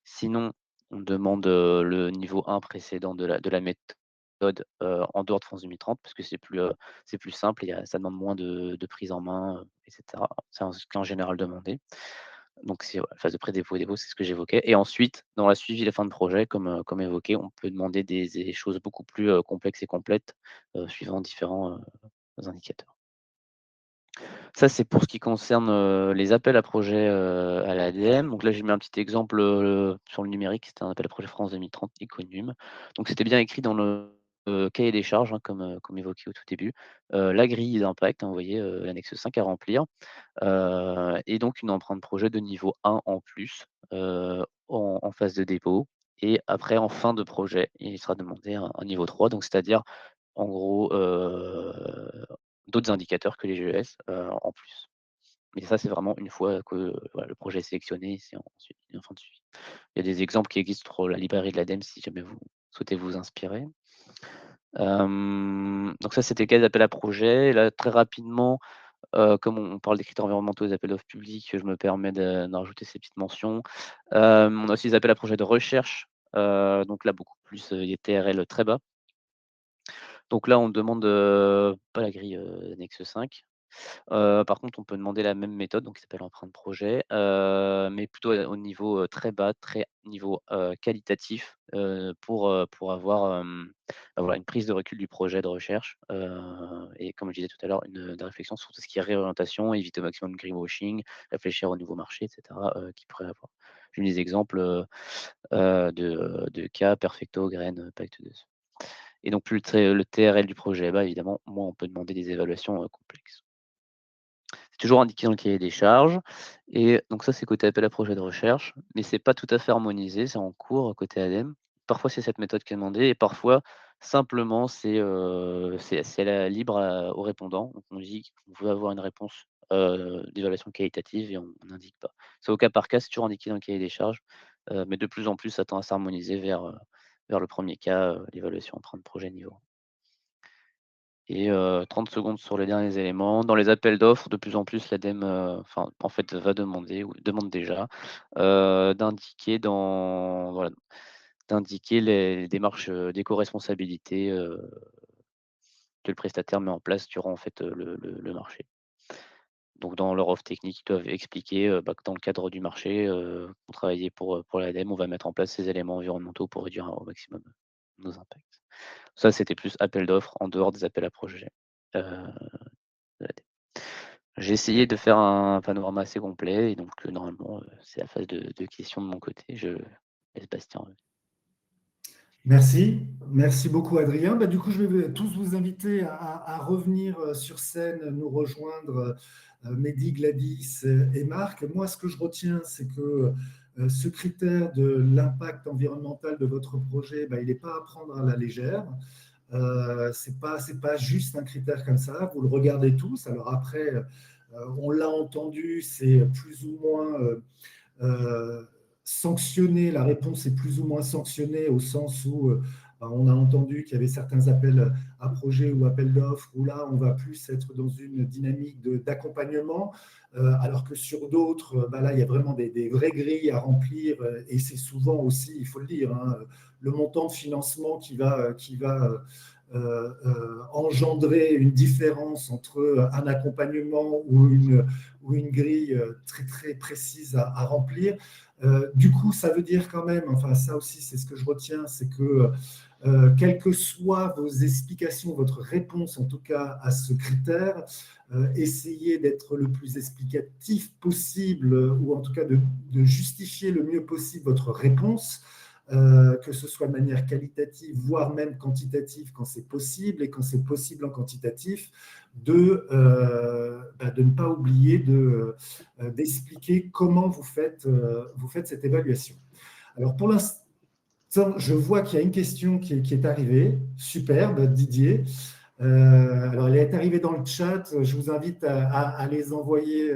Sinon, on demande, le niveau 1 précédent de la méthode, en dehors de France 2030 parce que c'est plus simple et ça demande moins de prise en main, et cetera. C'est ce qui est en général demandé. Donc c'est voilà, phase de pré-dépôt et dépôt, c'est ce que j'évoquais et ensuite, dans la suivi, la fin de projet, comme évoqué, on peut demander des choses beaucoup plus, complexes et complètes, suivant différents, indicateurs. Ça, c'est pour ce qui concerne, les appels à projets, à l'ADEME. Donc là, j'ai mis un petit exemple, sur le numérique. C'était un appel à projet France 2030 Econum. Donc c'était bien écrit dans le, cahier des charges, hein, comme évoqué au tout début. La grille d'impact, hein, vous voyez, l'annexe 5 à remplir, et donc une empreinte projet de niveau 1 en plus, en phase de dépôt et après en fin de projet, il sera demandé un niveau 3, donc c'est-à-dire en gros, d'autres indicateurs que les GES, en plus. Mais ça, c'est vraiment une fois que, voilà, le projet est sélectionné, c'est ensuite une fin de suivi. Il y a des exemples qui existent sur la librairie de l'ADEME si jamais vous souhaitez vous inspirer. Donc ça, c'était le cas des appels à projets. Là, très rapidement, comme on parle des critères environnementaux des appels d'offres publics, je me permets d'en rajouter ces petites mentions. On a aussi des appels à projets de recherche, donc là, beaucoup plus, il y a TRL très bas. Donc là, on demande, pas la grille, annexe 5, Par contre, on peut demander la même méthode, donc qui s'appelle empreinte projet, mais plutôt au niveau, très bas, très niveau, qualitatif, pour avoir, bah, voilà, une prise de recul du projet de recherche, et comme je disais tout à l'heure, une réflexion sur tout ce qui est réorientation, éviter au maximum le greenwashing, réfléchir au nouveau marché et cetera, qu'il pourrait avoir. J'ai mis des exemples, de cas perfecto, graines, pacte de et donc plus le TRL du projet est bas, évidemment, moins on peut demander des évaluations, complexes. C'est toujours indiqué dans le cahier des charges et donc ça, c'est côté appel à projet de recherche, mais c'est pas tout à fait harmonisé, c'est en cours côté ADEME. Parfois, c'est cette méthode qui est demandée et parfois, simplement, c'est libre au répondant. Donc on dit qu'on veut avoir une réponse, d'évaluation qualitative et on n'indique pas. C'est au cas par cas, c'est toujours indiqué dans le cahier des charges, mais de plus en plus, ça tend à s'harmoniser vers le premier cas, l'évaluation empreinte projet niveau et 30 secondes sur les derniers éléments. Dans les appels d'offres, de plus en plus, l'ADEME, enfin, en fait, va demander ou demande déjà, d'indiquer voilà, d'indiquer les démarches, d'éco-responsabilité, que le prestataire met en place durant, en fait, le marché. Donc dans leur offre technique, ils doivent expliquer, bah, que dans le cadre du marché, pour travailler pour l'ADEME, on va mettre en place ces éléments environnementaux pour réduire au maximum nos impacts. Ça, c'était plus appel d'offres en dehors des appels à projets, heu, de l'ADEME. J'ai essayé de faire un panorama assez complet et donc normalement, c'est la phase de questions de mon côté. Je laisse Bastien. Merci, merci beaucoup Adrien. Bah, du coup, je vais tous vous inviter à revenir sur scène, nous rejoindre, Mehdi, Gladys et Marc. Moi, ce que je retiens, c'est que ce critère de l'impact environnemental de votre projet, bah, il n'est pas à prendre à la légère. C'est pas juste un critère comme ça. Vous le regardez tous. Alors après, on l'a entendu, c'est plus ou moins sanctionné, la réponse est plus ou moins sanctionnée au sens où on a entendu qu'il y avait certains appels à projets ou appels d'offres où là, on va plus être dans une dynamique d'accompagnement, alors que sur d'autres, là, il y a vraiment des vraies grilles à remplir et c'est souvent aussi, il faut le dire, hein, le montant de financement qui va engendrer une différence entre un accompagnement ou une grille très, très précise à remplir. Du coup, ça veut dire quand même, enfin ça aussi c'est ce que je retiens, c'est que quelles que soient vos explications, votre réponse en tout cas à ce critère, essayez d'être le plus explicatif possible ou en tout cas de justifier le mieux possible votre réponse. Que ce soit de manière qualitative, voire même quantitative quand c'est possible, et quand c'est possible en quantitatif, de ne pas oublier d'expliquer comment vous faites cette évaluation. Alors pour l'instant, je vois qu'il y a une question qui est arrivée, superbe, Didier. Alors elle est arrivée dans le chat, je vous invite à les envoyer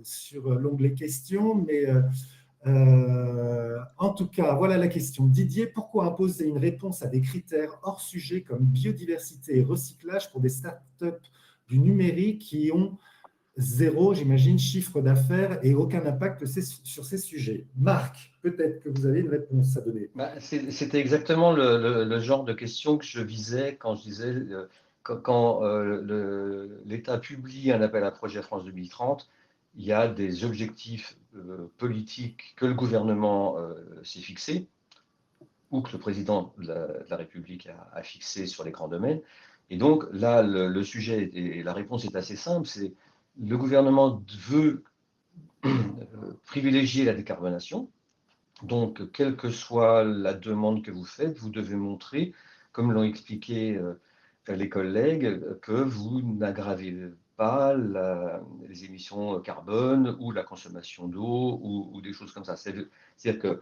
sur l'onglet questions, mais en tout cas, voilà la question. Didier, pourquoi imposer une réponse à des critères hors sujet comme biodiversité et recyclage pour des startups du numérique qui ont zéro, j'imagine, chiffre d'affaires et aucun impact sur ces sujets? Marc, peut-être que vous avez une réponse à donner. C'était exactement le genre de question que je visais quand je disais quand l'État publie un appel à projet France 2030, il y a des objectifs politiques que le gouvernement s'est fixés ou que le président de la République a fixé sur les grands domaines. Et donc là, le sujet et la réponse est assez simple, c'est le gouvernement veut privilégier la décarbonation. Donc, quelle que soit la demande que vous faites, vous devez montrer, comme l'ont expliqué les collègues, que vous n'aggravez pas les émissions carbone ou la consommation d'eau ou des choses comme ça. C'est-à-dire que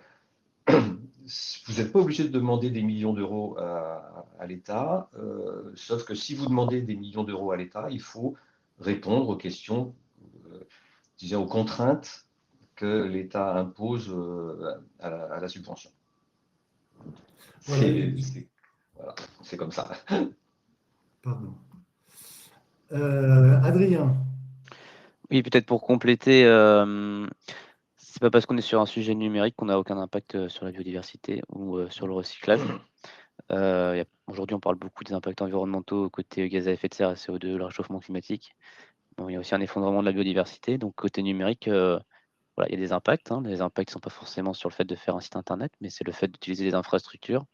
vous n'êtes pas obligé de demander des millions d'euros à l'État, sauf que si vous demandez des millions d'euros à l'État, il faut répondre aux questions, disons aux contraintes que l'État impose à la subvention. Voilà. C'est comme ça. Pardon. Adrien. Oui, peut-être pour compléter, c'est pas parce qu'on est sur un sujet numérique qu'on n'a aucun impact sur la biodiversité ou sur le recyclage. Aujourd'hui, on parle beaucoup des impacts environnementaux côté gaz à effet de serre, CO2, le réchauffement climatique. Bon, il y a aussi un effondrement de la biodiversité. Donc, côté numérique, voilà, il y a des impacts. Les impacts ne sont pas forcément sur le fait de faire un site internet, mais c'est le fait d'utiliser des infrastructures,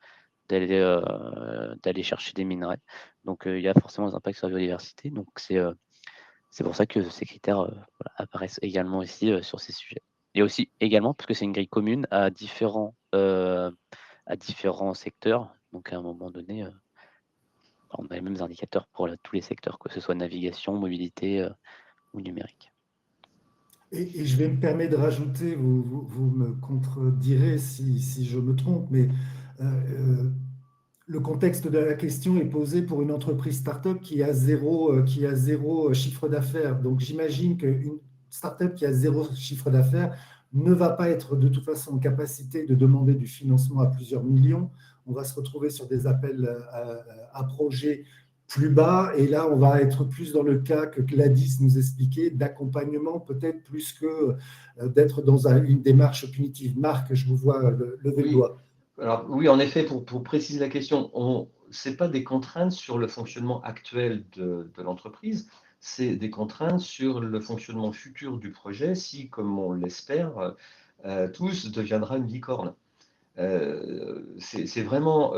d'aller chercher des minerais. Donc, il y a forcément des impacts sur la biodiversité. Donc, c'est pour ça que ces critères voilà, apparaissent également ici sur ces sujets. Et aussi également parce que c'est une grille commune à différents secteurs. Donc, à un moment donné, on a les mêmes indicateurs pour tous les secteurs, que ce soit navigation, mobilité ou numérique. Et je vais me permettre de rajouter, vous me contredirez si je me trompe, mais euh, le contexte de la question est posé pour une entreprise start-up qui a zéro chiffre d'affaires. Donc j'imagine qu'une start-up qui a zéro chiffre d'affaires ne va pas être de toute façon en capacité de demander du financement à plusieurs millions. On va se retrouver sur des appels à projets plus bas. Et là, on va être plus dans le cas que Gladys nous expliquait, d'accompagnement peut-être plus que d'être dans une démarche punitive. Marc, je vous vois lever le doigt. Alors, oui, en effet, pour préciser la question, ce n'est pas des contraintes sur le fonctionnement actuel de l'entreprise, c'est des contraintes sur le fonctionnement futur du projet si, comme on l'espère, tous deviendra une licorne. C'est vraiment,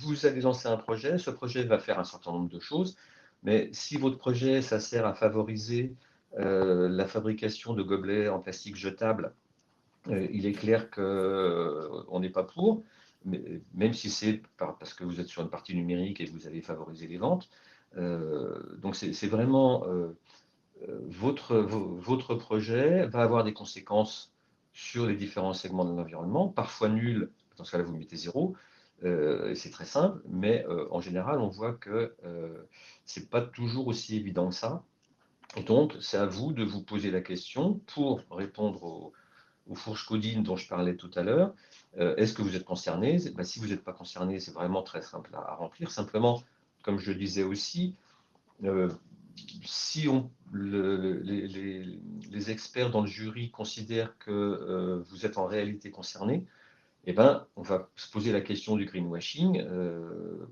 vous avez lancé un projet, ce projet va faire un certain nombre de choses, mais si votre projet, ça sert à favoriser la fabrication de gobelets en plastique jetable, il est clair qu'on n'est pas pour, mais, même si c'est parce que vous êtes sur une partie numérique et que vous avez favorisé les ventes. Donc c'est vraiment votre projet va avoir des conséquences sur les différents segments de l'environnement, parfois nul, dans ce cas-là vous mettez 0, c'est très simple, mais en général on voit que ce n'est pas toujours aussi évident que ça. Et donc c'est à vous de vous poser la question pour répondre aux fourches codines dont je parlais tout à l'heure. Est-ce que vous êtes concerné? Ben, si vous n'êtes pas concerné, c'est vraiment très simple à remplir. Simplement, comme je le disais aussi, si les experts dans le jury considèrent que vous êtes en réalité concerné, eh ben, on va se poser la question du greenwashing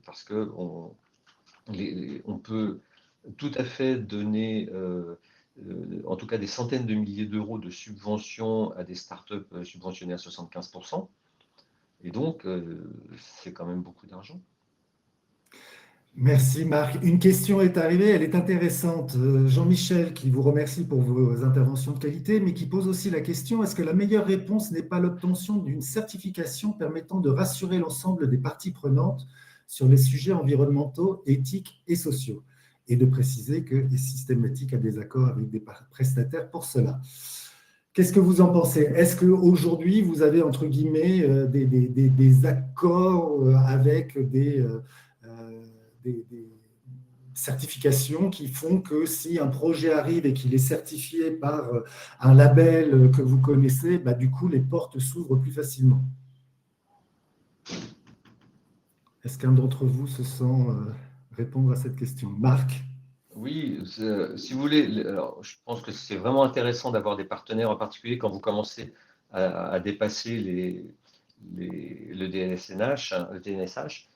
parce qu'on on peut tout à fait donner en tout cas des centaines de milliers d'euros de subventions à des startups subventionnées à 75%. Et donc, c'est quand même beaucoup d'argent. Merci Marc. Une question est arrivée, elle est intéressante. Jean-Michel qui vous remercie pour vos interventions de qualité, mais qui pose aussi la question, est-ce que la meilleure réponse n'est pas l'obtention d'une certification permettant de rassurer l'ensemble des parties prenantes sur les sujets environnementaux, éthiques et sociaux, et de préciser que est systématique à des accords avec des prestataires pour cela. Qu'est-ce que vous en pensez? Est-ce qu'aujourd'hui, vous avez, entre guillemets, des accords avec des certifications qui font que si un projet arrive et qu'il est certifié par un label que vous connaissez, bah, du coup, les portes s'ouvrent plus facilement? Est-ce qu'un d'entre vous se sent répondre à cette question? Marc? Oui, si vous voulez, alors, je pense que c'est vraiment intéressant d'avoir des partenaires, en particulier quand vous commencez à dépasser le DNSH, le DNSH,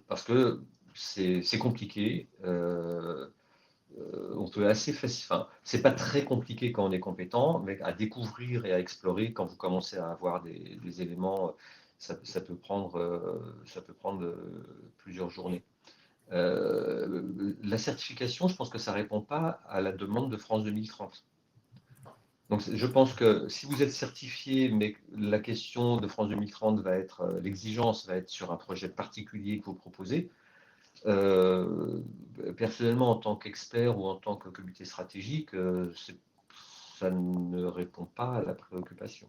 parce que c'est compliqué. On peut assez facilement, enfin, c'est pas très compliqué quand on est compétent, mais à découvrir et à explorer quand vous commencez à avoir des éléments, ça peut prendre plusieurs journées. La certification, je pense que ça ne répond pas à la demande de France 2030. Donc, je pense que si vous êtes certifié, mais la question de France 2030 va être, l'exigence va être sur un projet particulier que vous proposez, personnellement, en tant qu'expert ou en tant que comité stratégique, ça ne répond pas à la préoccupation.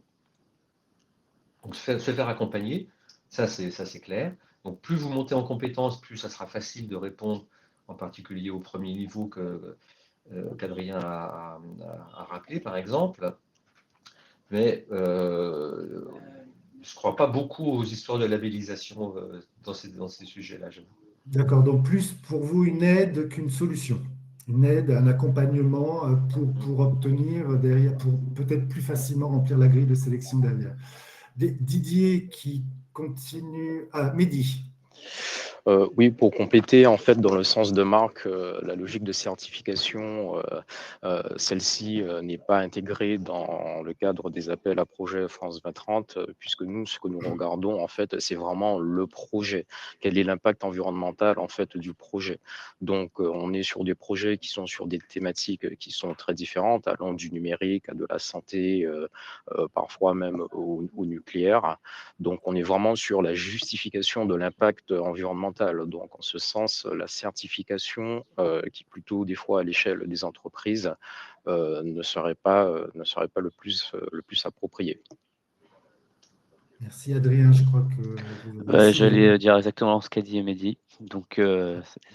Donc, se faire accompagner, ça c'est clair. Donc, plus vous montez en compétence, plus ça sera facile de répondre, en particulier au premier niveau qu'Adrien a rappelé, par exemple. Mais je ne crois pas beaucoup aux histoires de labellisation dans ces sujets-là, j'avoue. D'accord, donc plus pour vous une aide qu'une solution. Une aide, un accompagnement pour obtenir derrière, pour peut-être plus facilement remplir la grille de sélection derrière. Didier qui continue. Ah, Mehdi. Oui, pour compléter, en fait, dans le sens de Marc, la logique de certification, celle-ci n'est pas intégrée dans le cadre des appels à projets France 2030, puisque nous, ce que nous regardons, en fait, c'est vraiment le projet. Quel est l'impact environnemental, en fait, du projet? Donc, on est sur des projets qui sont sur des thématiques qui sont très différentes, allant du numérique à de la santé, parfois même au nucléaire. Donc, on est vraiment sur la justification de l'impact environnemental. Donc, en ce sens, la certification, qui plutôt des fois à l'échelle des entreprises, ne serait pas le plus approprié. Merci Adrien, je crois que vous aussi. J'allais dire exactement ce qu'a dit Mehdi, donc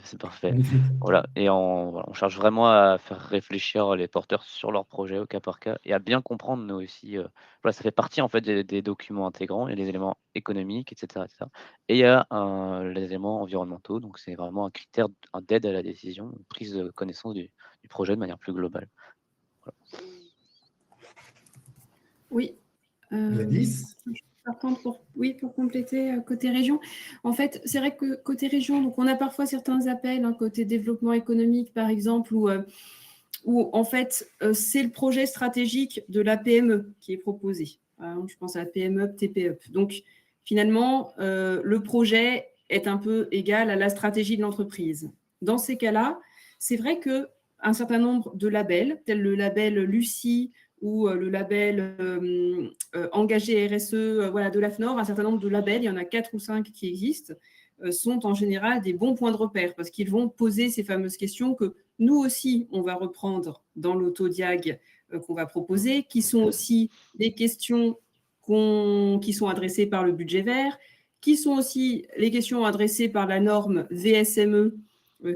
c'est parfait. Magnifique. Voilà, et voilà, on cherche vraiment à faire réfléchir les porteurs sur leur projet au cas par cas et à bien comprendre nous aussi. Voilà, ça fait partie en fait des documents intégrants. Il y a les éléments économiques, etc., etc. Et il y a les éléments environnementaux. Donc c'est vraiment un critère d'aide à la décision, une prise de connaissance du projet de manière plus globale. Voilà. Oui. Gladys? Par contre, pour compléter côté région, en fait, c'est vrai que côté région, donc on a parfois certains appels, côté développement économique, par exemple, où en fait, c'est le projet stratégique de la PME qui est proposé. Je pense à la PME, TPE. Donc, finalement, le projet est un peu égal à la stratégie de l'entreprise. Dans ces cas-là, c'est vrai qu'un certain nombre de labels, tels le label Lucie ou le label engagé RSE voilà, de l'AFNOR, un certain nombre de labels, il y en a 4 ou 5 qui existent, sont en général des bons points de repère parce qu'ils vont poser ces fameuses questions que nous aussi, on va reprendre dans l'autodiag qu'on va proposer, qui sont aussi des questions qui sont adressées par le budget vert, qui sont aussi les questions adressées par la norme VSME,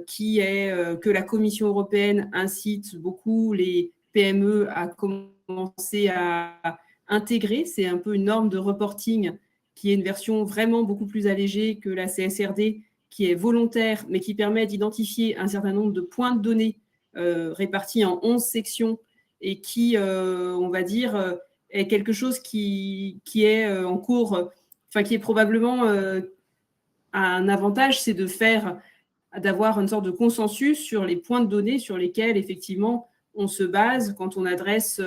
qui est que la Commission européenne incite beaucoup les PME à commencer à intégrer. C'est un peu une norme de reporting qui est une version vraiment beaucoup plus allégée que la CSRD, qui est volontaire, mais qui permet d'identifier un certain nombre de points de données répartis en 11 sections et qui, on va dire, est quelque chose qui est en cours, enfin qui est probablement un avantage, c'est d'avoir une sorte de consensus sur les points de données sur lesquels, effectivement, on se base quand on adresse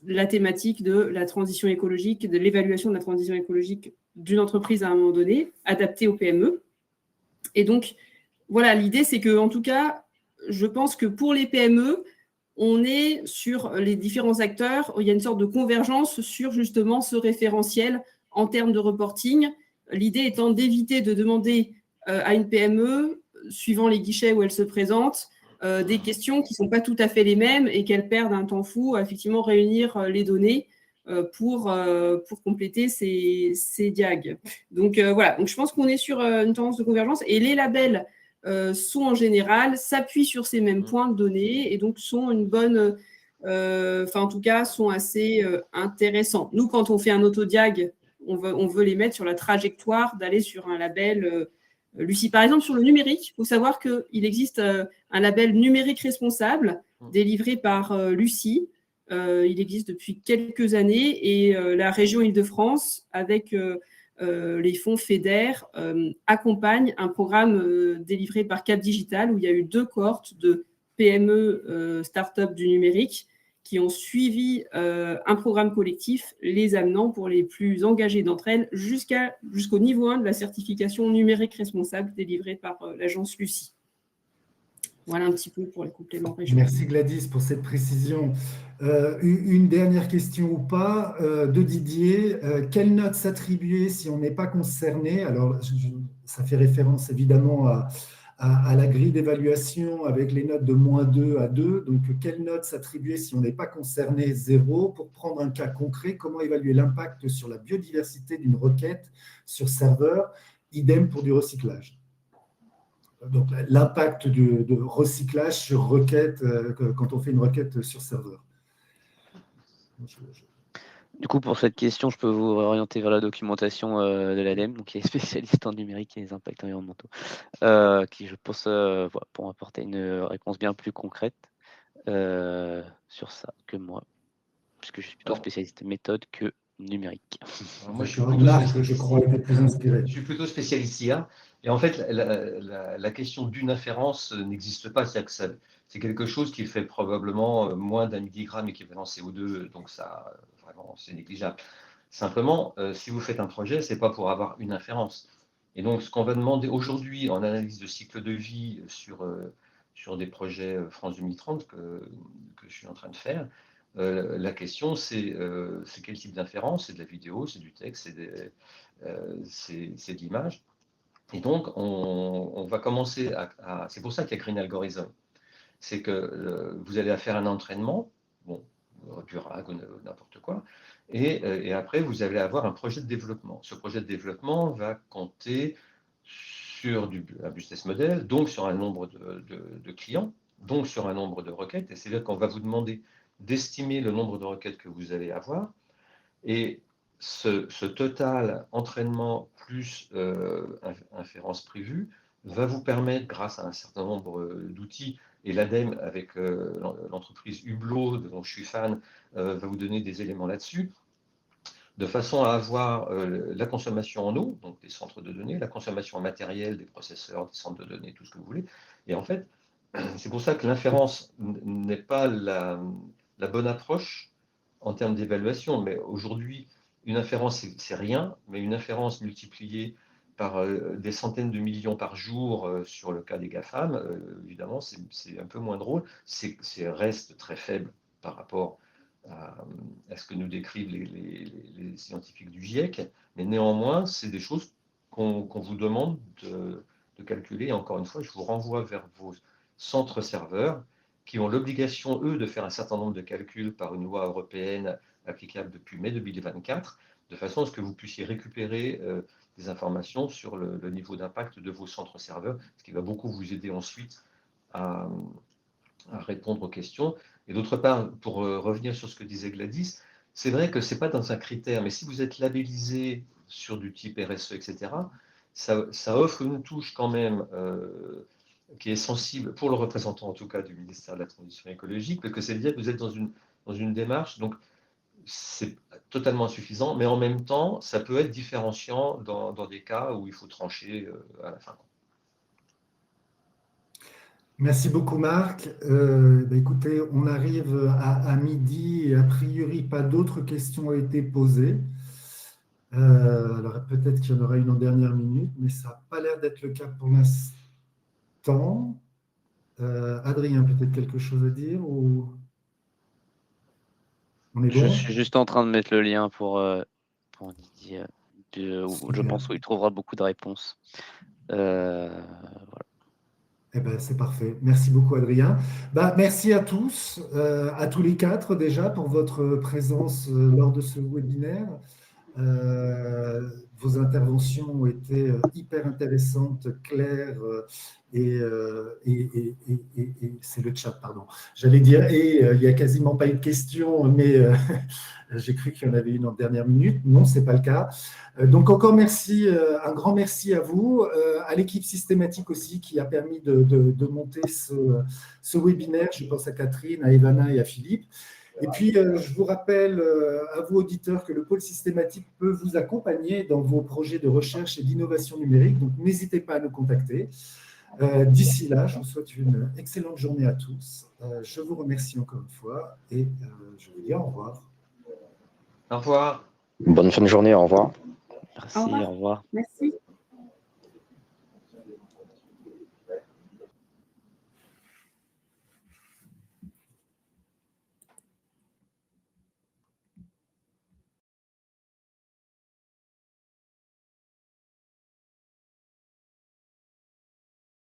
la thématique de la transition écologique, de l'évaluation de la transition écologique d'une entreprise à un moment donné, adaptée aux PME. Et donc, voilà, l'idée, c'est que, en tout cas, je pense que pour les PME, on est sur les différents acteurs, il y a une sorte de convergence sur justement ce référentiel en termes de reporting. L'idée étant d'éviter de demander à une PME, suivant les guichets où elle se présente, des questions qui ne sont pas tout à fait les mêmes et qu'elle perde un temps fou à effectivement réunir les données pour compléter ces diags. Donc voilà, donc je pense qu'on est sur une tendance de convergence et les labels sont en général, s'appuient sur ces mêmes points de données et donc sont une bonne, en tout cas, sont assez intéressants. Nous, quand on fait un autodiag, on veut les mettre sur la trajectoire d'aller sur un label Lucie. Par exemple, sur le numérique, il faut savoir qu'il existe un label numérique responsable délivré par Lucie. Il existe depuis quelques années et la région Île-de-France, avec les fonds FEDER, accompagne un programme délivré par Cap Digital où il y a eu 2 cohortes de PME start-up du numérique qui ont suivi un programme collectif, les amenant pour les plus engagées d'entre elles jusqu'au niveau 1 de la certification numérique responsable délivrée par l'agence Lucie. Voilà un petit peu pour les compléments régionaux. Merci Gladys pour cette précision. Une dernière question ou pas de Didier. Quelle note s'attribuer si on n'est pas concerné? Alors, ça fait référence évidemment à la grille d'évaluation avec les notes de -2 à 2. Donc, quelle note s'attribuer si on n'est pas concerné? 0. Pour prendre un cas concret, comment évaluer l'impact sur la biodiversité d'une requête sur serveur? Idem pour du recyclage. Donc, l'impact de recyclage sur requête quand on fait une requête sur serveur. Du coup, pour cette question, je peux vous orienter vers la documentation de l'ADEME, donc qui est spécialiste en numérique et les impacts environnementaux, qui, je pense, pour apporter une réponse bien plus concrète sur ça que moi, puisque je suis plutôt spécialiste méthode que numérique. Alors moi, Marc, je crois, était plus inspiré. je suis plutôt spécialiste IA. Et en fait, la question d'une inférence n'existe pas. C'est-à-dire que c'est quelque chose qui fait probablement moins d'un milligramme équivalent CO2. Donc, ça, vraiment, c'est négligeable. Simplement, si vous faites un projet, ce n'est pas pour avoir une inférence. Et donc, ce qu'on va demander aujourd'hui en analyse de cycle de vie sur des projets France 2030 que je suis en train de faire, la question, c'est quel type d'inférence? C'est de la vidéo, c'est du texte, c'est de l'image. Et donc, on va commencer c'est pour ça qu'il y a Green Algorithm. C'est que vous allez faire un entraînement, bon, du RAG ou n'importe quoi, et après, vous allez avoir un projet de développement. Ce projet de développement va compter sur un business model, donc sur un nombre de clients, donc sur un nombre de requêtes, et c'est-à-dire qu'on va vous demander d'estimer le nombre de requêtes que vous allez avoir, et ce total entraînement plus inférence prévue va vous permettre, grâce à un certain nombre d'outils, et l'ADEME avec l'entreprise Hublot, dont je suis fan, va vous donner des éléments là-dessus, de façon à avoir la consommation en eau, donc des centres de données, la consommation en matériel, des processeurs, des centres de données, tout ce que vous voulez. Et en fait, c'est pour ça que l'inférence n'est pas la bonne approche en termes d'évaluation. Mais aujourd'hui, une inférence, c'est rien, mais une inférence multipliée par des centaines de millions par jour sur le cas des GAFAM, évidemment, c'est un peu moins drôle. Reste très faible par rapport à ce que nous décrivent les scientifiques du GIEC, mais néanmoins, c'est des choses qu'on vous demande de calculer. Et encore une fois, je vous renvoie vers vos centres serveurs qui ont l'obligation, eux, de faire un certain nombre de calculs par une loi européenne applicable depuis mai 2024, de façon à ce que vous puissiez récupérer des informations sur le niveau d'impact de vos centres serveurs, ce qui va beaucoup vous aider ensuite à répondre aux questions. Et d'autre part, pour revenir sur ce que disait Gladys, c'est vrai que ce n'est pas dans un critère, mais si vous êtes labellisé sur du type RSE, etc., ça offre une touche quand même qui est sensible, pour le représentant en tout cas du ministère de la Transition écologique, parce que c'est dire que vous êtes dans une démarche, donc c'est totalement insuffisant, mais en même temps, ça peut être différenciant dans des cas où il faut trancher à la fin. Merci beaucoup, Marc. Écoutez, on arrive à midi et a priori, pas d'autres questions ont été posées. Alors, peut-être qu'il y en aura une en dernière minute, mais ça n'a pas l'air d'être le cas pour l'instant. Adrien, peut-être quelque chose à dire ou... On est bon? Je suis juste en train de mettre le lien pour Didier. Je pense qu'il trouvera beaucoup de réponses. Voilà. Eh ben, c'est parfait. Merci beaucoup, Adrien. Merci à tous les quatre déjà, pour votre présence lors de ce webinaire. Vos interventions ont été hyper intéressantes, claires, et c'est le chat, pardon. J'allais dire, il n'y a quasiment pas eu de questions, mais j'ai cru qu'il y en avait une en dernière minute. Non, ce n'est pas le cas. Donc, encore merci, un grand merci à vous, à l'équipe systématique aussi qui a permis de monter ce webinaire. Je pense à Catherine, à Ivana et à Philippe. Et puis, je vous rappelle à vous, auditeurs, que le pôle systématique peut vous accompagner dans vos projets de recherche et d'innovation numérique. Donc, n'hésitez pas à nous contacter. D'ici là, je vous souhaite une excellente journée à tous. Je vous remercie encore une fois et je vous dis au revoir. Au revoir. Bonne fin de journée, au revoir. Merci, Au revoir. au revoir. Merci.